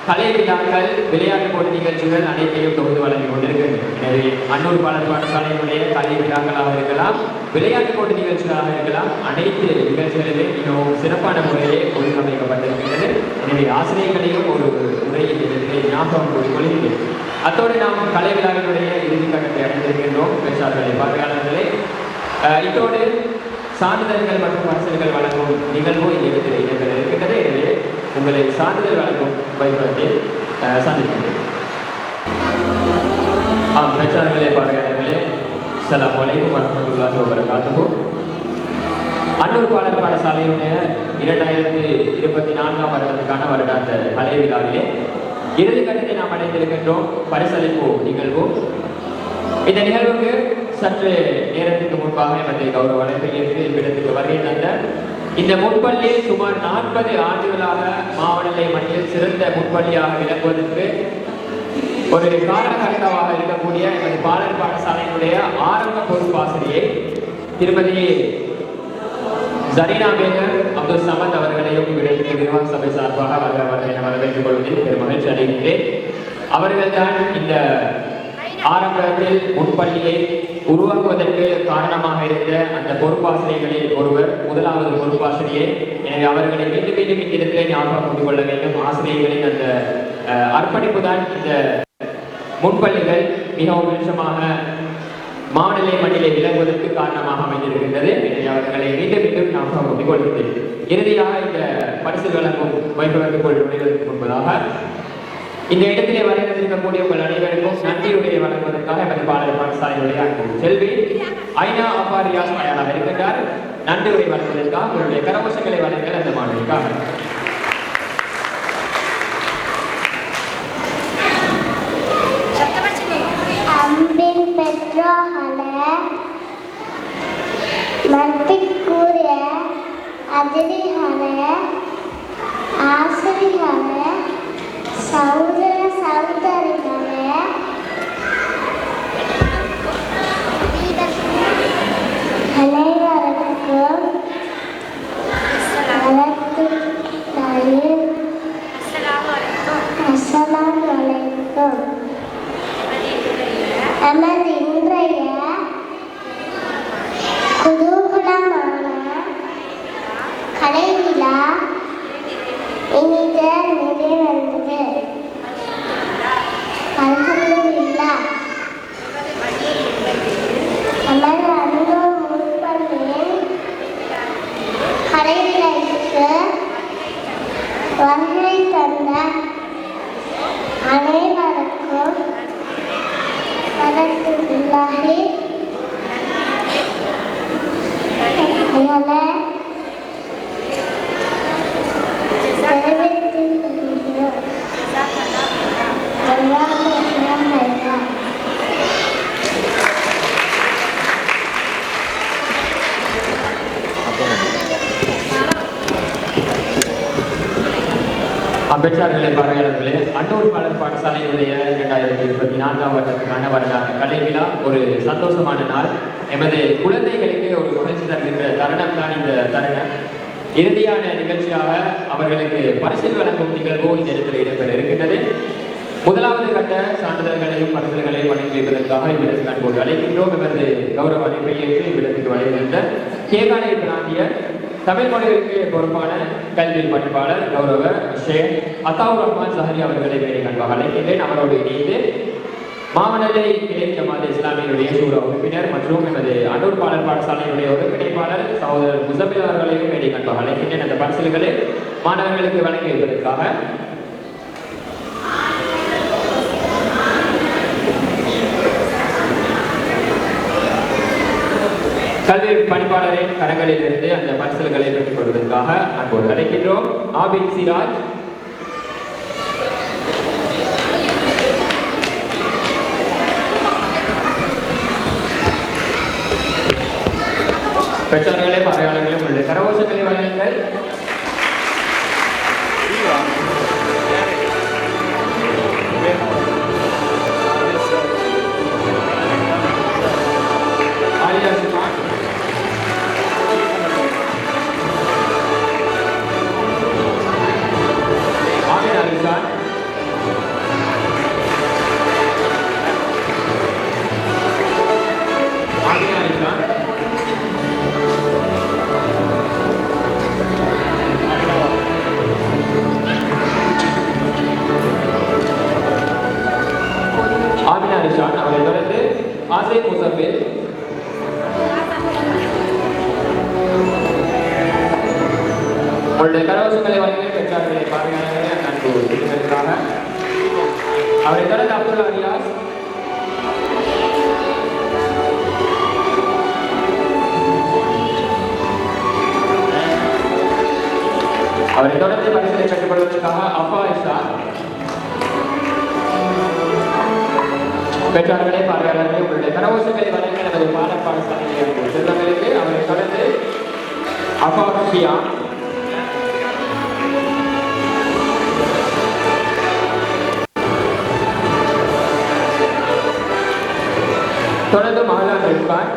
கலை விழாக்கள், விளையாட்டு போட்டி நிகழ்ச்சிகள் அனைத்தையும் தொகுத்து வழங்கி கொண்டிருக்கின்றன. எனவே அன்னூர் பாடல் பாடசாலையினுடைய கலை விழாக்களாக இருக்கலாம், விளையாட்டு போட்டி நிகழ்ச்சிகளாக இருக்கலாம், அனைத்து நிகழ்ச்சிகளிலே மிகவும் சிறப்பான முறையிலே ஒழுங்கமைக்கப்பட்டிருக்கின்றது. எனவே ஆசிரியர்களையும் ஒரு உரையில் ஞாபகம் கூறிக்கொள்கிறேன். அத்தோடு நாம் கலை விழாவினுடைய இறுதி கட்டத்தை அடைந்திருக்கின்றோம். பேச்சாளர்களை, பார்வையாளர்களே, இத்தோடு சான்றிதழ்கள் மற்றும் பரிசுகள் வழங்கும் நிகழ்வு இந்த இடத்தில் இடம்பெற இருக்கின்றது. எனவே உங்களை சான்றிதழ் வழங்கும் வைபவத்தில் சந்திக்கின்றேன். பேச்சாளர்களே, பார்வையாளர்களே, அஸ்ஸலாமு அலைக்கும் வரஹ்மத்துல்லாஹி வபரகாத்துஹு. அன்னூர் பாடல் பாடசாலையுடைய 2024ஆம் வருடத்துக்கான வருடாந்த கலை விழாவிலே இறுதி கட்டத்தை நாம் அடைந்திருக்கின்றோம். பரிசளிப்பு நிகழ்வு. இந்த நிகழ்வுக்கு சற்று நேரத்துக்கு முன்பாக எமது கௌரவ அழைப்பையேற்று இவ்விடத்துக்கு வருகை தந்த இந்த முன்பள்ளியில் சுமார் 40 ஆண்டுகளாக மாவட்ட மட்டில் சிறந்த முன்பள்ளியாக விளங்குவதற்கு ஒரு காரணகர்த்தாவாக இருக்கக்கூடிய எமது பாடல் பாடசாலையினுடைய ஆரம்ப பொறுப்பாசிரியை திருமதி ஜரீனா பேகர் அப்துல் சமத் அவர்களையும் இவ்விடத்துக்கு நிர்வாக சபை சார்பாக வரவேற்றுக் கொள்வதில் பெரும் மகிழ்ச்சி அடைகின்றேன். அவர்கள்தான் இந்த ஆரம்பத்தில் முன்பள்ளியை உருவாக்குவதற்கு காரணமாக இருந்த அந்த பொறுப்பாசிரியர்களில் ஒருவர், முதலாவது பொறுப்பாசிரியை. எனவே அவர்களை மீண்டும் மீண்டும் இடத்திலே ஞாபகம் கொண்டு கொள்ள வேண்டும். ஆசிரியர்களின் அந்த அர்ப்பணிப்பு தான் இந்த முன்பள்ளிகள் மிகவும் விருட்சமாக மாநில மண்ணிலே விளங்குவதற்கு காரணமாக அமைந்திருக்கின்றது. எனவே அவர்களை மீண்டும் மீண்டும் ஞாபகம் கொண்டு கொள்கிறேன். இறுதியாக இந்த பரிசு வழங்கும் வைபவத்துக்குள் நுழைவதற்கு முன்பதாக இந்த இடத்திலே வரைந்திருக்கக்கூடிய உங்கள் அனைவருக்கும் நன்றியுடைய வழங்குவதற்காக எமது பாடல் பாடசாலையுடைய செல்வி ஐநா அப்பாரியாஸ் தயாராக இருக்கின்றார். நன்றியுரை வழங்குவதற்காக உங்களுடைய கரகோஷங்களை வழங்க அந்த மாணவிக்காக. அன்பின் பெற்றோர்களே, மதிப்புக்குரிய அதிதிகளே, ஆசிரியர்களே, சகோதர சகோதரிகளே, அனைவருக்கும் அஸ்ஸலாமு அலைக்கும். நமது இன்றைய குதூகலமான கலை விழா இனித நிறைவடைந்தது. அல்ஹம்துலில்லாஹ். நமது அன்னூர் முன்பள்ளியின் கலை விழாவிற்கு வருகை தந்த அனைவருக்கும் வரஹ்மத்துல்லாஹி அம்பேத்கர்களை பார்வையாளர்களே, அன்னூர் பாடல் பாடசாலையுடைய 2024ஆம் வருடத்துக்கான வருடாந்த கலை விழா ஒரு சந்தோஷமான நாள். எமது குழந்தைகளுக்கு ஒரு மகிழ்ச்சி தருகின்ற தருணம் தான் இந்த தருணம். இறுதியான நிகழ்ச்சியாக அவர்களுக்கு பரிசில் வழங்கும் நிகழ்வு இந்த இடத்தில் இடம்பெற இருக்கின்றது. முதலாவது கட்ட சான்றிதழ்களையும் பரிசுகளையும் வழங்கி வைப்பதற்காக இவ்விடத்துக்கு அன்போடு அழைக்கின்றோம். எமது கௌரவ அழைப்பையேற்று இவ்விடத்துக்கு வழங்குகின்ற கேகாலை பிராந்திய தமிழ் மொழிகளுக்கு பொறுப்பான கல்வி பண்பாளர் கௌரவ ஷேக் அத்தாவுர் ரஹ்மான் சஹரி அவர்களை வேலை கண்பாக அழைக்கின்றேன். அவரோடு இணைந்து மாமனல்லை கிளை ஜமாத் இஸ்லாமியுடைய சூர உறுப்பினர் மற்றும் எமது அன்னூர் பாடல் பாடசாலையுடைய ஒருங்கிணைப்பாளர் சகோதரர் முசபில் அவர்களையும் வேலை கண்பாக அழைக்கின்றேன். அந்த பரிசுகளை மாணவர்களுக்கு வழங்கி வைப்பதற்காக கல்வி பணிப்பாளரின் கரங்களில் இருந்து அந்த பரிசல்களை பெற்றுக் கொள்வதற்காக அன்போடு அழைக்கின்றோம். ஆபின் சிராஜ், பெற்றோர்களே, பார்வையாளர்களே, உங்களுடைய கரகோஷங்களை வழங்குங்கள். ஆலியா சுமான், உங்களுடைய கரவசங்களை வழங்கி பெற்றார்களை பார்வையாளர்களே அன்பு விருதுகளுக்காக அவரை தொடர்ந்து அப்துல்லா ரியாஸ், அவரை தொடர்ந்து பரிசுகளை பெற்றுக் கொள்வதற்காக அப்பா இஷா, பெற்றார்களே பார்வையாளர்களே உங்களுடைய கரவசங்களை வழங்கி நமது பாடல் பாடசாலையில் செல்வங்களுக்கு அவரை தொடர்ந்து அப்பா ஷியா, தொடர்ந்து மகளான் இருப்பார்,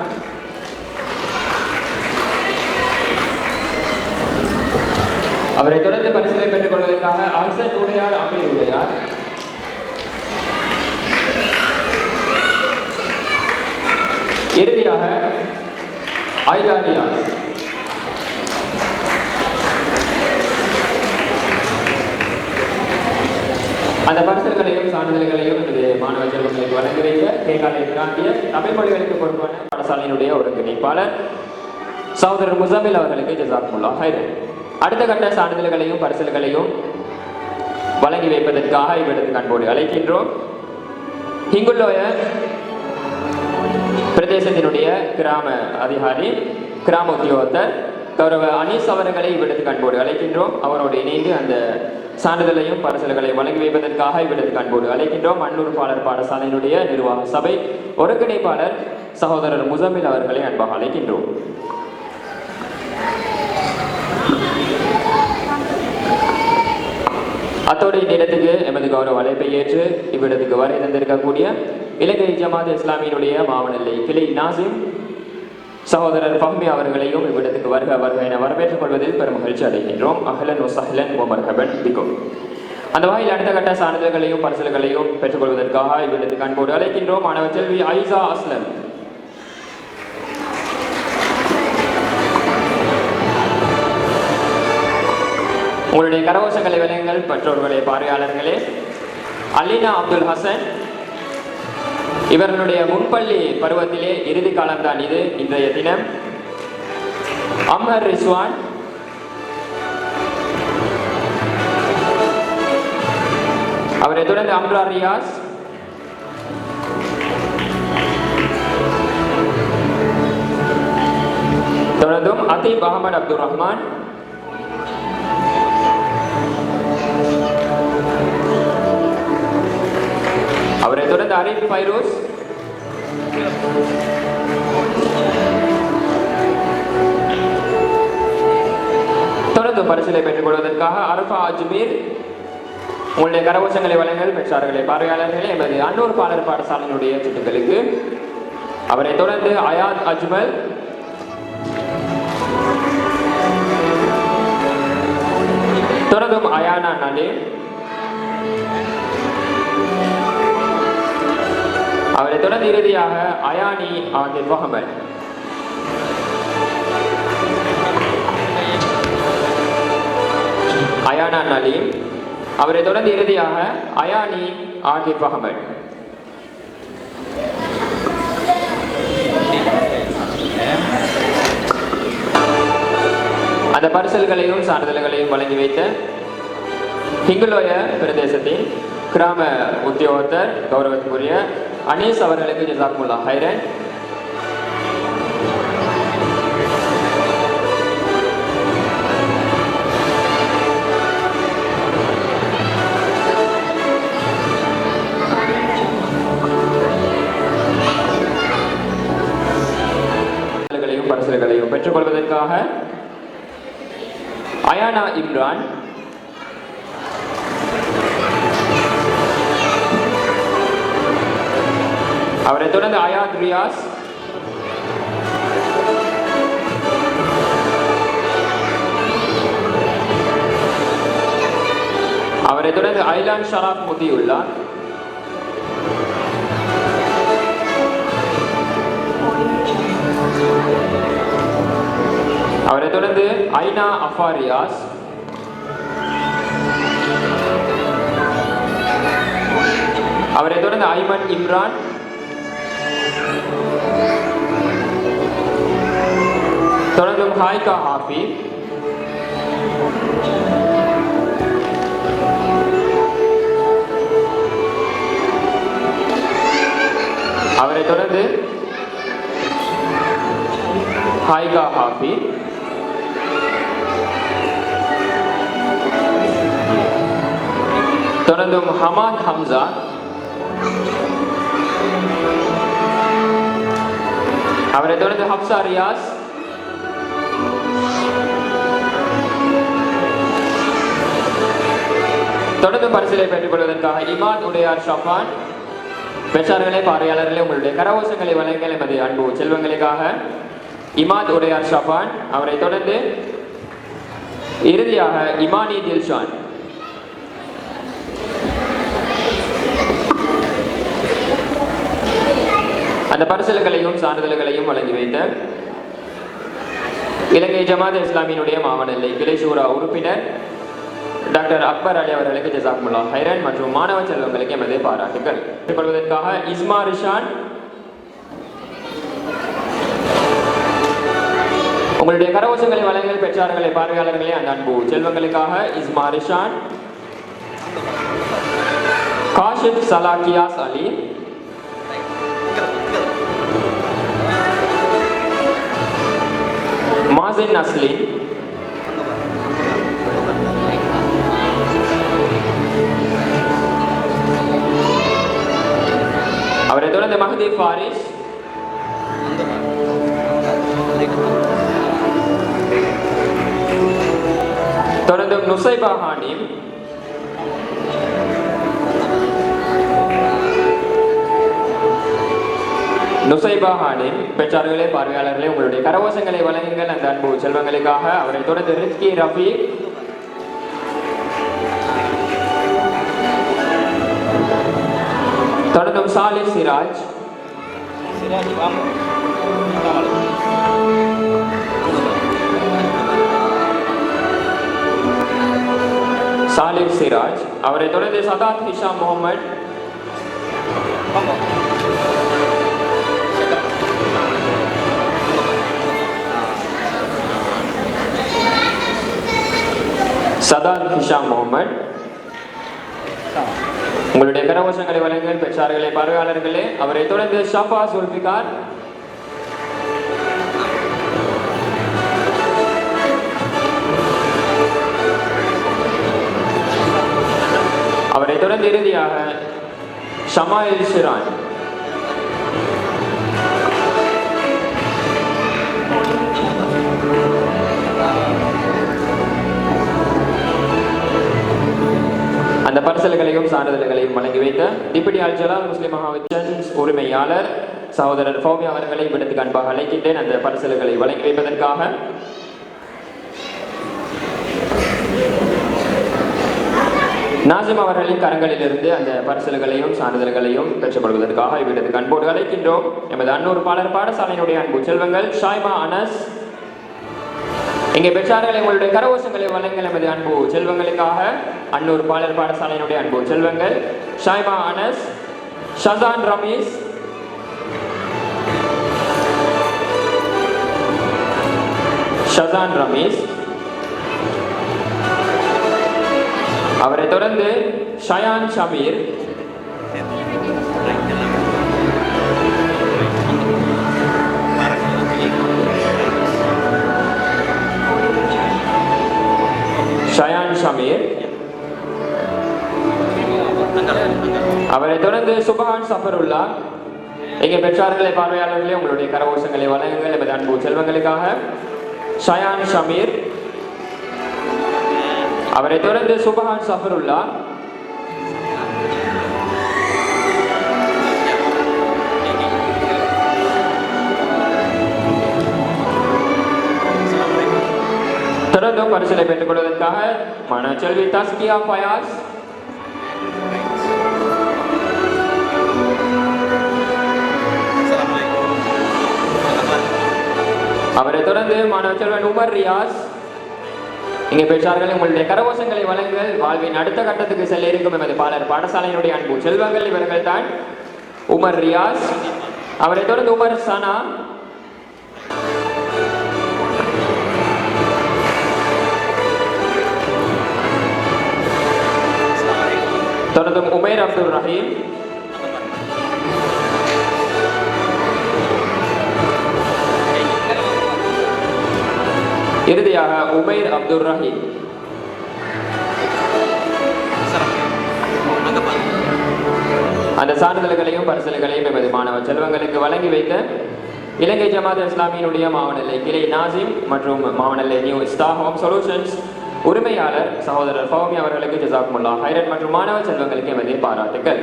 அவரை தொடர்ந்து பரிசுகளை பெற்றுக் கொள்வதற்காக அல்சன் உடையார் அமீர் உடையார், இறுதியாக ஐதாரியா. அந்த பரிசுகளையும் சான்றிதழ்களையும் இந்த மாணவ செல்வங்களுக்கு வழங்கி வைத்த கேகாலை பிராந்திய தமிழ் மொழிகளுக்கு பொறுப்பான பாடசாலையினுடைய ஒருங்கிணைப்பாளர் சகோதரர் முசாமில் அவர்களுக்கு ஜஸாக்குமுல்லாஹ் ஹைரன். அடுத்த கட்ட சான்றிதழ்களையும் பரிசுகளையும் வழங்கி வைப்பதற்காக இவ்விடத்துக்கு அன்போடு அழைக்கின்றோம். ஹிங்குல்லோய பிரதேசத்தினுடைய கிராம அதிகாரி, கிராம உத்தியோகத்தர் கௌரவ அனீஸ் அவர்களை இவ்விடத்துக்கு அன்போடு அழைக்கின்றோம். அவரோடு இணைந்து அந்த சான்றிதழையும் பரிசுகளை வழங்கி வைப்பதற்காக இவ்விடத்துக்கு அன்போடு அழைக்கின்றோம். அன்னூர் பாலர் பாடசாலையினுடைய நிர்வாக சபை ஒருங்கிணைப்பாளர் சகோதரர் முசமில் அவர்களை அன்பாக அழைக்கின்றோம். அத்தோடு இந்த இடத்துக்கு எமது கௌரவ அழைப்பை ஏற்று இவ்விடத்துக்கு வரை தந்திருக்கக்கூடிய இலங்கை ஜமாத் இஸ்லாமியினுடைய மாவனல்லை கிளை நாசிம் சகோதரர் ஃபஹ்மி அவர்களையும் இவ்விடத்துக்கு வருக என வரவேற்றுக் கொள்வதில் பெரும் மகிழ்ச்சி அடைகின்றோம். அஹ்லன் வஸஹ்லன் வ மர்ஹபன் பிக்கும். அந்த வகையில் அடுத்த கட்ட சான்றிதழ்களையும் பரிசுகளையும் பெற்றுக்கொள்வதற்காக இவ்விடத்துக்கு அன்போடு அழைக்கின்றோம். மாணவர் செல்வி ஐசா அஸ்லம். உங்களுடைய கரகோஷங்களை வழங்குங்கள். பெற்றோர்களுடைய பார்வையாளர்களே அலீனா அப்துல் ஹசன், இவர்களுடைய முன்பள்ளி பருவத்திலே இறுதி காலம்தான் இது இன்றைய தினம். அம்ஹர் ரிஸ்வான், அவரை தொடர்ந்து அம்ரா ரியாஸ், தொடர்ந்தும் அதீப் அகமது அப்துல் ரஹ்மான், அவரை தொடர்ந்து அரிஃப் ஃபைரூஸ், தொடர்ந்து பரிசுகளை பெற்றுக் கொள்வதற்காக அரஃபா அஜ்மீர். உங்களுடைய கரகோஷங்களை வழங்கல் பெற்றார்களே பார்வையாளர்களே எமது அன்னூர் பாலர் பாடசாலையினுடைய சுட்டுகளுக்கு. அவரை தொடர்ந்து அயாத் அஜ்மல், தொடர்ந்தும் அயானா நலீம், அவரை தொடர்ந்து இறுதியாக அயானி ஆகிர் முகமது. அயானா நலீம், அவரை தொடர்ந்து இறுதியாக அயானி ஆகிர் முகமது. அந்த பரிசல்களையும் சான்றிதழ்களையும் வழங்கி வைத்த ஹிங்குலோய பிரதேசத்தின் கிராம உத்தியோகத்தர் கௌரவத்துக்குரிய அனீஸ் அவர்களுக்கு ஜஸாக்குமுல்லாஹ் ஹைரன். பரிசுகளையும் பெற்றுக் கொள்வதற்காக அயானா இம்ரான், அவரை தொடர்ந்து அயாத் ரியாஸ், அவரை தொடர்ந்து ஐலான் ஷராப் முதியுல்லா, அவரை தொடர்ந்து ஐனா அஃபாரியாஸ், அவரை தொடர்ந்து ஐமன் இம்ரான், தொடர்ந்தும் ஹாய்கா ஹாஃபி, அவரை தொடர்ந்து ஹைகா ஹாஃபி, தொடர்ந்து ஹமாத் ஹம்சா, அவரை தொடர்ந்து ஹப்சா ரியாஸ், தொடர்ந்து பரிசிலை பெற்றுக் கொள்வதற்காக இமாத் உடையார் ஷஃபான். பெற்றார்களே, பார்வையாளர்களே, உங்களுடைய கரகோஷங்களை வழங்கல் எமது அன்பு செல்வங்களுக்காக இமாத் உடையார் ஷஃபான். அவரை தொடர்ந்து இறுதியாக இமானி தில்ஷான். அந்த பரிசல்களையும் சான்றிதழ்களையும் வழங்கி வைத்த இலங்கை ஜமாத் இஸ்லாமியினுடைய மாவட்ட எல்லை கிளை ஷூரா உறுப்பினர் டாக்டர் அக்பர் அலி அவர்களுக்கு ஜஸாக்குமுல்லா ஹைரன் மற்றும் மாணவ செல்வங்களுக்கு எமது பாராட்டுகள். கொள்வதற்காக இஸ்மா ரிஷான். உங்களுடைய கரகோஷங்களை வழங்கல் பெற்றார்களை பார்வையாளர்களே, அந்த அன்பு செல்வங்களுக்காக இஸ்மா ரிஷான், காஷிப் சலாக்கியாஸ் அலி, மாசின் அஸ்லின், அவரை தொடர்ந்து மஹதி ஃபாரிஸ், தொடர்ந்து நுசைபா ஹானிம், நுசைபா ஹானிம். பெற்றார்களே, பார்வையாளர்களே, உங்களுடைய கரகோஷங்களை வழங்குங்கள் அந்த அன்பு செல்வங்களுக்காக. அவரை தொடர்ந்து ரித்கி ரஃபீக், தொடர்ந்து சாலிஹ் சிராஜ், சாலிஹ் சிராஜ். அவரை தொடர்ந்து சதாத் ஹிஷாம் முகமது, சதாத் ஹிஷாம் முகமது. உங்களுடைய கரகோஷங்களை வழங்குங்கள் பெற்றார்களே, பார்வையாளர்களே. அவரை தொடர்ந்து ஷஃபா சுல்பிகார், அவரை தொடர்ந்து இறுதியாக ஷமாயில் ஷிரான். அந்த பரிசல்களையும் சான்றிதழ்களையும் வழங்கி வைத்த டிப்டி அல் ஜலால் முஸ்லிம் மகாவிச்சன் உரிமையாளர் சகோதரர் ஃபௌமி அவர்களை விடத்துக்கு அன்பாக அழைக்கின்றேன் அந்த பரிசல்களை வழங்கி வைப்பதற்காக. நாசிம் அவர்களின் கரங்களிலிருந்து அந்த பரிசல்களையும் சான்றிதழ்களையும் பெற்றுக்கொள்வதற்காக இவ்விடத்துக்கு அன்போடு அழைக்கின்றோம் எமது அன்னூர் பாலர் பாடசாலையினுடைய அன்பு செல்வங்கள் ஷாய்மா அனஸ். இங்கே பெற்றார்களை உங்களுடைய கரகோஷங்களை வழங்கல் எமது அன்பு செல்வங்களுக்காக அன்னூர் பாலர் பாடசாலையினுடைய அன்பு செல்வங்கள் ஷாய்மா அனஸ், ஷசான் ரமீஸ், ஷசான் ரமீஸ். அவரை தொடர்ந்து ஷயான் ஷமீர், ஷயான் ஷமீர். அவரை தொடர்ந்து சுபஹான் சஃபருல்லா. இங்கே பெற்றார்களை பார்வையாளர்களே, உங்களுடைய கரகோஷங்களை வழங்குங்கள் எமது அன்பு செல்வங்களுக்காக ஷயான் ஷமீர். அவரை தொடர்ந்து சுபஹான் சஃபருல்லா. தொடர்ந்து பரிசலை பெற்றுக் கொள்வதற்காக மாணவச்செல்வி தஸ்கியா ஃபயாஸ். அவரை தொடர்ந்து மாணவச்செல்வன் உமர் ரியாஸ். இங்கே பெற்றார்கள் உங்களுடைய கரகோஷங்களை வழங்குங்கள். வாழ்வின் அடுத்த கட்டத்துக்கு செல்ல இருக்கும் எமது பாலர் பாடசாலையினுடைய அன்பு செல்வங்கள் இவர்கள் தான் உமர் ரியாஸ். அவரை தொடர்ந்து உமர் சனா. தொடர்ந்து உமைர் அப்துல் ரஹீம். இறுதியாக உமைர் அப்துல் ரஹீம். அந்த சான்றிதழ்களையும் பரிசல்களையும் எமது மாணவ செல்வங்களுக்கு வழங்கி வைத்த இலங்கை ஜமாத் இஸ்லாமியினுடைய மாவனல்லை கிளை நாசிம் மற்றும் Mawanella new star home solutions உரிமையாளர் சகோதரர் ஃபௌமி அவர்களுக்கு ஜஸாக்குமுல்லாஹ் ஹைரன் மற்றும் மாணவ செல்வங்களுக்கு எமது பாராட்டுக்கள்.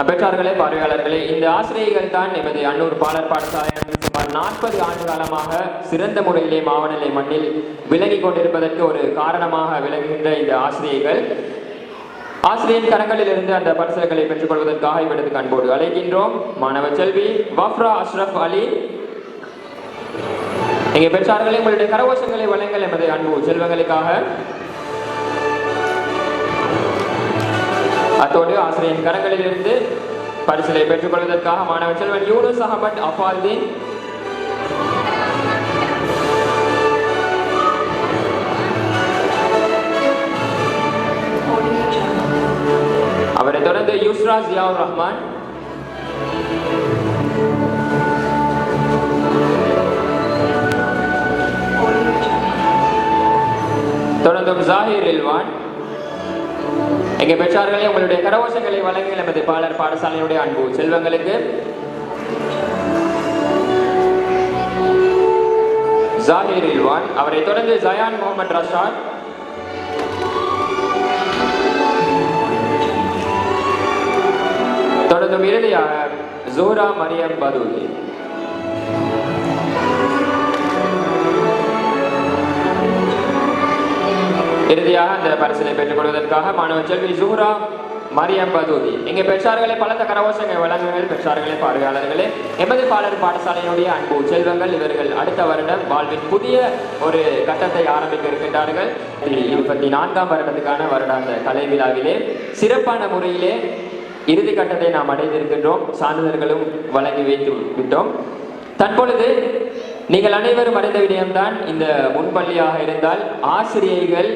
பெற்றார்களே, பார்வையாளர்களே, இந்த ஆசிரியர்கள் தான் எமது அன்னூர் பாலர் பாடசாலையில் சுமார் 40 ஆண்டு காலமாக சிறந்த முறையிலே மாவனல்லை மண்ணில் விளங்கி கொண்டிருப்பதற்கு ஒரு காரணமாக விளங்குகின்ற இந்த ஆசிரியர்கள் ஆசிரியரின் கரங்களில் இருந்து அந்த பரிசுகளை பெற்றுக் கொள்வதற்காக இவ்விடத்துக்கு அன்போடு அழைக்கின்றோம். மாணவ செல்வி வஃப்ரா அஷ்ரப் அலி. இங்கே பெற்றார்களே, உங்களுடைய கரகோஷங்களை வழங்கல் எமது அன்பு செல்வங்களுக்காக. அத்தோடு ஆசிரியரின் கரங்களில் இருந்து பரிசுகளை பெற்றுக் கொள்வதற்காக மாணவ செல்வன் யூனுஸ் அஹமத் அஃபால்தீன். அவரை தொடர்ந்து யூஸ்ரா ஜியாவுர் ரஹ்மான். தொடர்ந்து ஜாஹிர் இல்வான். எங்க பெற்றார்களே, உங்களுடைய கரகோஷங்களை வழங்கி நமது பாலர் பாடசாலையுடைய அன்பு செல்வங்களுக்கு. ஜாஹிர் இல்வான். அவரை தொடர்ந்து ஜயான் முகமது ரஷாத். தொடர்ந்து இறுதியாக ஜோரா மரியம் பதூதி. இறுதியாக அந்த பரிசிலை பெற்றுக் கொள்வதற்காக மாணவ செல்வி ஜூரா மரியம் பதூதி. இங்கே பெற்றார்களே, பலத்த கரகோஷங்கள் வழங்குங்கள். பெற்றார்களே, பார்வையாளர்களே, எமது பாலர் பாடசாலையினுடைய அன்பு செல்வங்கள் இவர்கள் அடுத்த வருடம் வாழ்வின் புதிய ஒரு கட்டத்தை ஆரம்பிக்க இருக்கின்றார்கள். 24ஆம் வருடத்துக்கான வருடாந்த கலை விழாவிலே சிறப்பான முறையிலே இறுதி கட்டத்தை நாம் அடைந்திருக்கின்றோம். சான்றிதழ்களும் வழங்கி வைத்து விட்டோம். தற்பொழுது நீங்கள் அனைவரும் அறிந்த விடயம்தான், இந்த முன்பள்ளியாக இருந்தால் ஆசிரியர்கள்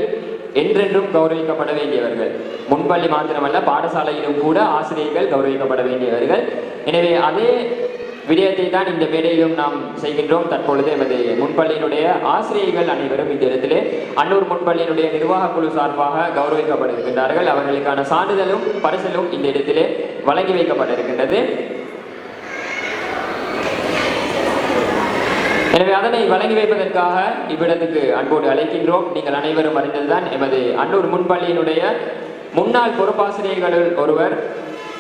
என்றென்றும் கௌரவிக்கப்பட வேண்டியவர்கள். முன்பள்ளி மாத்திரமல்ல, பாடசாலையிலும் கூட ஆசிரியர்கள் கௌரவிக்கப்பட வேண்டியவர்கள். எனவே அதே விடயத்தை தான் இந்த மேடையிலும் நாம் செய்கின்றோம். தற்பொழுது எமது முன்பள்ளியினுடைய ஆசிரியர்கள் அனைவரும் இந்த இடத்திலே அன்னூர் முன்பள்ளியினுடைய நிர்வாக குழு சார்பாக கௌரவிக்கப்பட இருக்கின்றார்கள். அவர்களுக்கான சான்றிதழும் பரிசலும் இந்த இடத்திலே வழங்கி வைக்கப்பட இருக்கின்றது. எனவே அதனை வழங்கி வைப்பதற்காக இவ்விடத்துக்கு அன்போடு அழைக்கின்றோம். நீங்கள் அனைவரும் அறிந்ததுதான், எமது அன்னூர் முன்பள்ளியினுடைய முன்னாள் பொறுப்பாசிரியர்களுள் ஒருவர்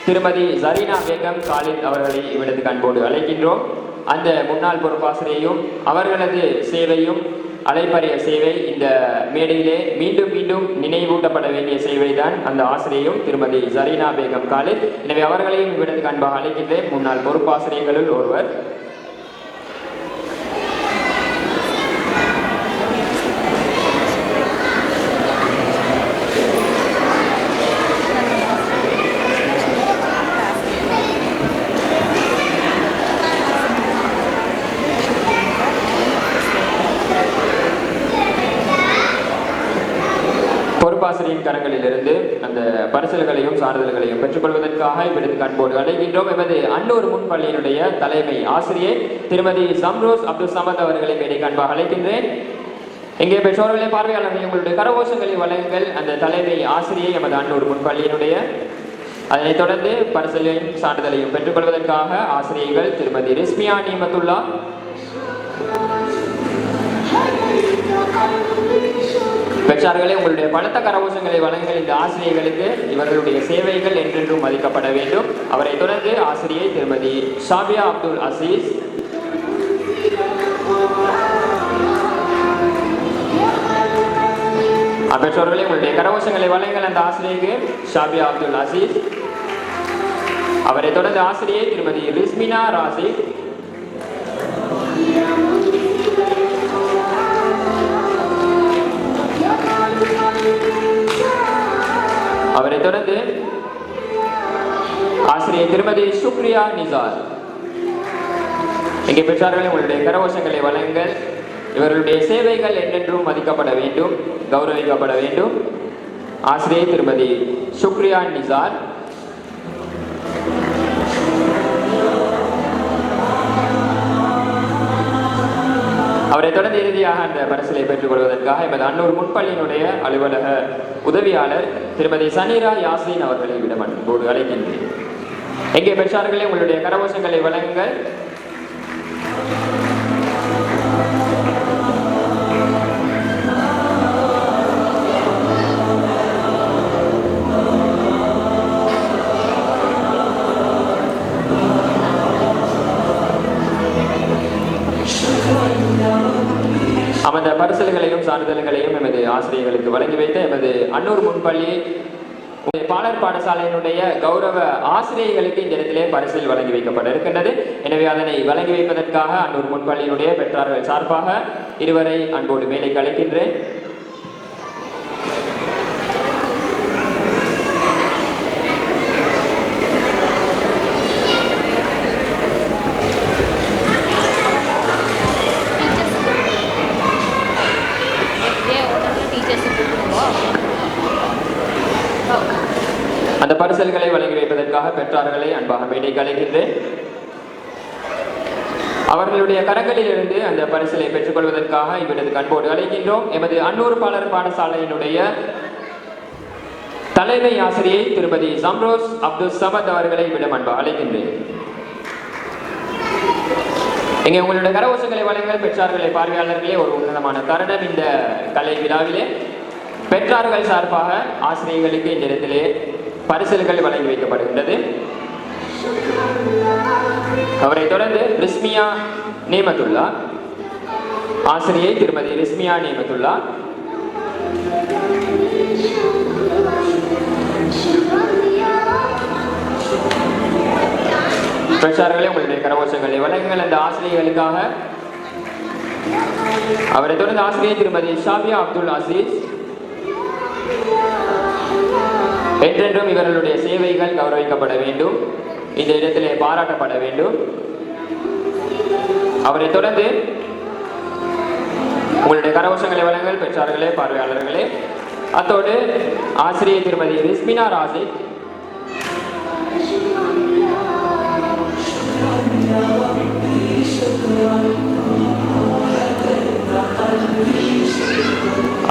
திருமதி ஜரீனா பேகம் காலித் அவர்களை இவ்விடத்துக்கு அன்போடு அழைக்கின்றோம். அந்த முன்னாள் பொறுப்பாசிரியையும் அவர்களது சேவையும் அலைப்பரிய சேவை இந்த மேடையிலே மீண்டும் மீண்டும் நினைவூட்டப்பட வேண்டிய சேவை தான் அந்த ஆசிரியையும் திருமதி ஜரீனா பேகம் காலித். எனவே அவர்களையும் இவ்விடத்துக்கு அன்பாக அழைக்கின்றேன். முன்னாள் பொறுப்பாசிரியர்களுள் ஒருவர். பொறுப்பாசிரியின் கரங்களில் இருந்து அந்த பரிசல்களையும் சான்றிதழ்களையும் பெற்றுக்கொள்வதற்காக இவ்விடத்துக்கு அன்போடு அழைக்கின்றோம். எமது அன்னூர் முன்பள்ளியினுடைய தலைமை ஆசிரியை திருமதி சம்ரோஸ் அப்துல் சமத் அவர்களை மேடைக்கு அன்பாக அழைக்கின்றேன். இங்கே பெற்றோர்களே, பார்வையாளர்கள், உங்களுடைய கரகோஷங்களை வழங்குங்கள். அந்த தலைமை ஆசிரியை எமது அன்னூர் முன்பள்ளியினுடைய. அதனைத் தொடர்ந்து பரிசலையும் சான்றிதழையும் பெற்றுக்கொள்வதற்காக ஆசிரியர்கள் திருமதி ரிஸ்மியா நீமத்துல்லா. பெற்றார்களே, உங்களுடைய பலத்த கரகோஷங்களை வழங்குங்கள். இந்த ஆசிரியர்களுக்கு இவர்களுடைய சேவைகள் என்றென்றும் மதிக்கப்பட வேண்டும். அவரை தொடர்ந்து ஆசிரியை திருமதி ஷாபியா அப்துல் அசீஸ். பெற்றோர்களே, உங்களுடைய கரகோஷங்களை வழங்குங்கள். அந்த ஆசிரியருக்கு ஷாபியா அப்துல் அசீஸ். அவரை தொடர்ந்து ஆசிரியை திருமதி ரிஸ்மினா ராசி. அவரை தொடர்ந்து ஆசிரியை திருமதி சுக்ரியா நிசார். இங்கே பெற்றார்கள், உங்களுடைய கரகோஷங்களை வழங்குங்கள். இவர்களுடைய சேவைகள் என்றென்றும் மதிக்கப்பட வேண்டும், கௌரவிக்கப்பட வேண்டும். ஆசிரியை திருமதி சுக்ரியா நிசார். அவரை தொடர்ந்து இறுதியாக அந்த பரிசிலை பெற்றுக் கொள்வதற்காக எமது அன்னூர் முன்பள்ளியினுடைய அலுவலக உதவியாளர் திருமதி சனீரா யாசின் அவர்களை விட அன்போடு அழைக்கின்றேன். எங்கே பெற்றார்களே உங்களுடைய கரகோஷங்களை வழங்குங்கள். அந்த பரிசல்களையும் சான்றிதழ்களையும் எமது ஆசிரியர்களுக்கு வழங்கி வைத்த எமது அன்னூர் முன்பள்ளி பாலர் பாடசாலையினுடைய கௌரவ ஆசிரியர்களுக்கு இந்த இடத்திலே பரிசில் வழங்கி வைக்கப்பட இருக்கின்றது. எனவே அதனை வழங்கி வைப்பதற்காக அன்னூர் முன்பள்ளியினுடைய பெற்றார்கள் சார்பாக இருவரை அன்போடு மேலே அழைக்கின்றேன். அந்த பரிசல்களை வழங்கி வைப்பதற்காக பெற்றார்களை அன்பாக மேடைக்கு அழைக்கின்றேன். அவர்களுடைய கரங்களிலிருந்து அந்த பரிசலை பெற்றுக் கொள்வதற்காக இவரது அன்போடு அழைக்கின்றோம். எமது அன்னூர் பாலர் பாடசாலையினுடைய தலைமை ஆசிரியை திருமதி சம்ரோஸ் அப்துல் சமத் அவர்களை இவ்விடம் அன்பாக அழைக்கின்றேன். இங்கே உங்களுடைய கரகோஷங்களை வழங்குங்கள். பெற்றார்களை பார்வையாளர்களே, ஒரு உன்னதமான தருணம் இந்த கலை விழாவிலே. பெற்றார்கள் சார்பாக ஆசிரியர்களுக்கு இந்த இடத்திலே பரிசல்கள் வழங்கி வைக்கப்படுகின்றது. அவரை தொடர்ந்து ரிஸ்மியா நேமத்துல்லா ஆசிரியை திருமதி ரிஸ்மியா நேமத்துல்லா, பெற்றார்களே உங்களுடைய கரகோஷங்களை வழங்குங்கள் அந்த ஆசிரியர்களுக்காக. அவரை தொடர்ந்து ஆசிரியை திருமதி ஷாபியா அப்துல் அசீஸ். என்றென்றும் இவர்களுடைய சேவைகள் கௌரவிக்கப்பட வேண்டும், இந்த இடத்திலே பாராட்டப்பட வேண்டும். அவரை தொடர்ந்து உங்களுடைய கரகோஷங்களை வழங்கல் பெற்றார்களே பார்வையாளர்களே. அத்தோடு ஆசிரியை திருமதி ரிஸ்மினா ராசிக்,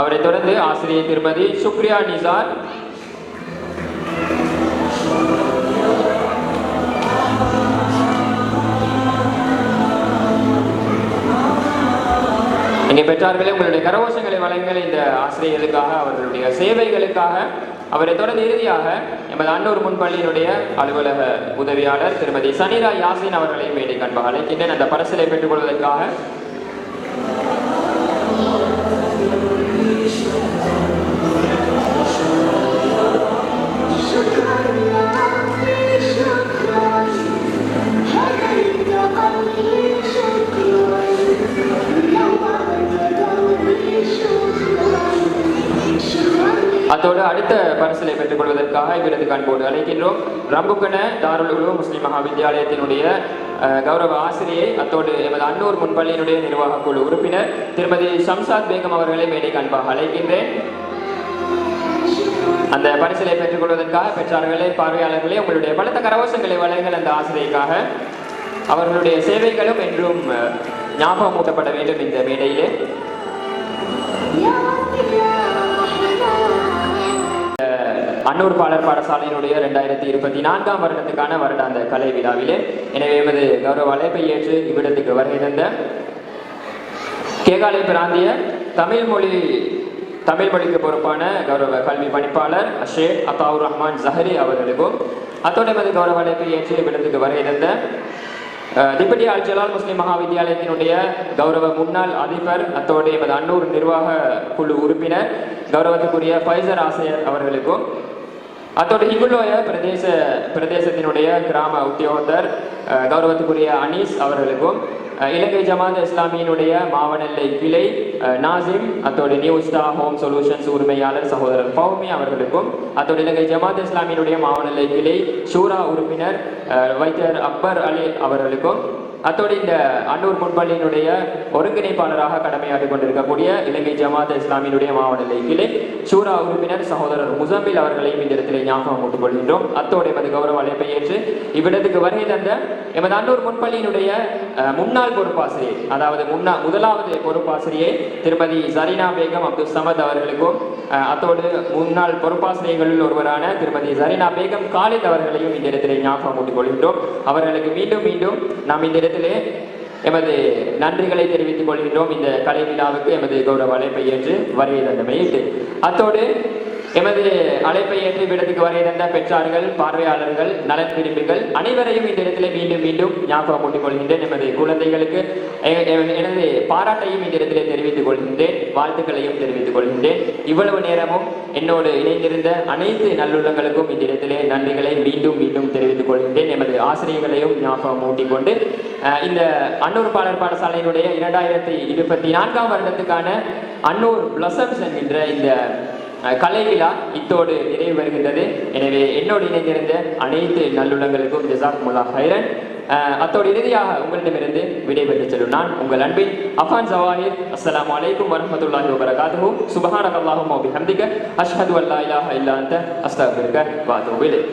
அவரை தொடர்ந்து ஆசிரியை திருமதி சுக்ரியா நிசார், இங்கே பெற்றார்களே உங்களுடைய கரகோஷங்களை வழங்குங்கள் இந்த ஆசிரியர்களுக்காக, அவர்களுடைய சேவைகளுக்காக. அவரை தொடர்ந்து இறுதியாக எமது அன்னூர் முன்பள்ளியினுடைய அலுவலக உதவியாளர் திருமதி சனீரா யாசின் அவர்களை மேடை அன்பாக அழைக்கின்றேன் அந்த பரிசிலை பெற்றுக் கொள்வதற்காக. அத்தோடு அடுத்த பரிசிலை பெற்றுக் கொள்வதற்காக இவரது அன்போடு அழைக்கின்றோம் ரம்புக்கன தாருல் உலூம் முஸ்லிம் மகா வித்தியாலயத்தினுடைய கௌரவ ஆசிரியை, அத்தோடு எமது அன்னூர் முன்பள்ளியினுடைய நிர்வாக குழு உறுப்பினர் திருமதி ஷம்சாத் பேகம் அவர்களை மேடைக்கு அன்பாக அழைக்கின்றேன். அந்த பரிசிலை பெற்றுக் கொள்வதற்காக பெற்றார்களே பார்வையாளர்களே உங்களுடைய பலத்த கரகோஷங்களை வழங்குங்கள் அந்த ஆசிரியைக்காக. அவர்களுடைய சேவைகளும் என்றும் ஞாபகம் ஊட்டப்பட வேண்டும் இந்த மேடையிலே. அன்னூர் பாலர் பாடசாலையினுடைய 2024 வருடத்துக்கான வருடாந்த கலை விழாவிலே எனவே எமது கௌரவ அழைப்பை ஏற்று இவ்விடத்துக்கு வருகை தந்த கேகாலை பிராந்திய தமிழ் மொழிக்கு பொறுப்பான கௌரவ கல்வி பணிப்பாளர் ஷேக் அத்தாவுர் ரஹ்மான் ஜஹரி அவர்களுக்கும், அத்தோடு எமது கௌரவ அழைப்பை ஏற்று இவ்விடத்துக்கு வருகை தந்த டிப்டி அல் ஜலால் முஸ்லிம் மகா வித்தியாலயத்தினுடைய கௌரவ முன்னாள் அதிபர், அத்தோடு எமது அன்னூர் நிர்வாக குழு உறுப்பினர் கௌரவத்துக்குரிய ஃபைசர் ஆசிரியர் அவர்களுக்கும், அத்தோடு ஹிகுலோய பிரதேசத்தினுடைய கிராம உத்தியோகத்தர் கௌரவத்துக்குரிய அனீஸ் அவர்களுக்கும், இலங்கை ஜமாத் இஸ்லாமியினுடைய மாவனெல்லை கிளை நாசிம், அத்தோடு நியூ ஸ்டார் ஹோம் சொல்யூஷன்ஸ் உரிமையாளர் சகோதரர் பௌமி அவர்களுக்கும், அத்தோடு இலங்கை ஜமாத் இஸ்லாமியினுடைய மாவனெல்லை கிளை ஷூரா உறுப்பினர் வைத்தியர் அக்பர் அலி அவர்களுக்கும், அத்தோடு இந்த அன்னூர் முன்பள்ளியினுடைய ஒருங்கிணைப்பாளராக கடமையாற்றிக் கொண்டிருக்கக்கூடிய இலங்கை ஜமாத் இஸ்லாமியினுடைய மாவட்ட கிளை ஷூரா உறுப்பினர் சகோதரர் முசம்பில் அவர்களையும் இந்த இடத்திலே ஞாபகம் கூட்டுக் கொள்கின்றோம். அத்தோடு எமது கௌரவ அழைப்பை ஏற்று இவ்விடத்துக்கு வருகை தந்த எமது அன்னூர் முன்பள்ளியினுடைய முன்னாள் பொறுப்பாசிரியர், அதாவது முதலாவது பொறுப்பாசிரியை திருமதி ஜரீனா பேகம் அப்துல் சமத் அவர்களுக்கும் அத்தோடு முன்னாள் பொறுப்பாசிரியர்களில் ஒருவரான திருமதி ஜரீனா பேகம் காலித் அவர்களையும் இந்த இடத்திலே ஞாபகம் கூட்டிக் கொள்கின்றோம். அவர்களுக்கு மீண்டும் மீண்டும் நாம் இந்த இடத்திலே எமது நன்றிகளை தெரிவித்துக் கொள்கின்றோம். இந்த கலை விழாவுக்கு எமது கௌரவ அழைப்பை ஏற்று வருகை தந்தமையிட்டு அத்தோடு எமது அழைப்பை ஏற்று இடத்துக்கு வருகை தந்த பெற்றார்கள், பார்வையாளர்கள், நலன் விரும்பிகள் அனைவரையும் இந்த இடத்திலே மீண்டும் மீண்டும் ஞாபகம் கூட்டிக் கொள்கின்றேன். எமது குழந்தைகளுக்கு எனது பாராட்டையும் இந்த இடத்திலே தெரிவித்துக் கொள்கின்றேன், வாழ்த்துக்களையும் தெரிவித்துக் கொள்கின்றேன். இவ்வளவு நேரமும் என்னோடு இணைந்திருந்த அனைத்து நல்லுள்ளங்களுக்கும் இந்த இடத்திலே நன்றிகளை மீண்டும் மீண்டும் தெரிவித்துக் கொள்கின்றேன். எமது ஆசிரியர்களையும் ஞாபகம் ஊட்டிக் கொண்டு இந்த அன்னூர் பாலர் பாடசாலையினுடைய 2024 வருடத்துக்கான அன்னூர் பிளஸம்ஸ் என்கின்ற இந்த கலை விழா இத்தோடு நிறைவு வருகின்றது. எனவே என்னோடு இணைந்திருந்த அனைத்து நல்லுள்ளங்களுக்கும் ஜஸாக்குமுல்லாஹ் ஹைரன். அத்தோடு இறுதியாக உங்களிடமிருந்து விடைபெற்று செல்லும் நான் உங்கள் அன்பின் அஃபான் ஜவாஹிர். அஸ்ஸலாமு அலைக்கும் வரஹ்மத்துல்லாஹி வபரகாத்துஹு. சுப்ஹானக்கல்லாஹும்ம வபிஹம்திக அஷ்ஹது அல்லா இலாஹா இல்லா அன்த அஸ்தக்ஃபிருக வ அத்தூபு இலைக்.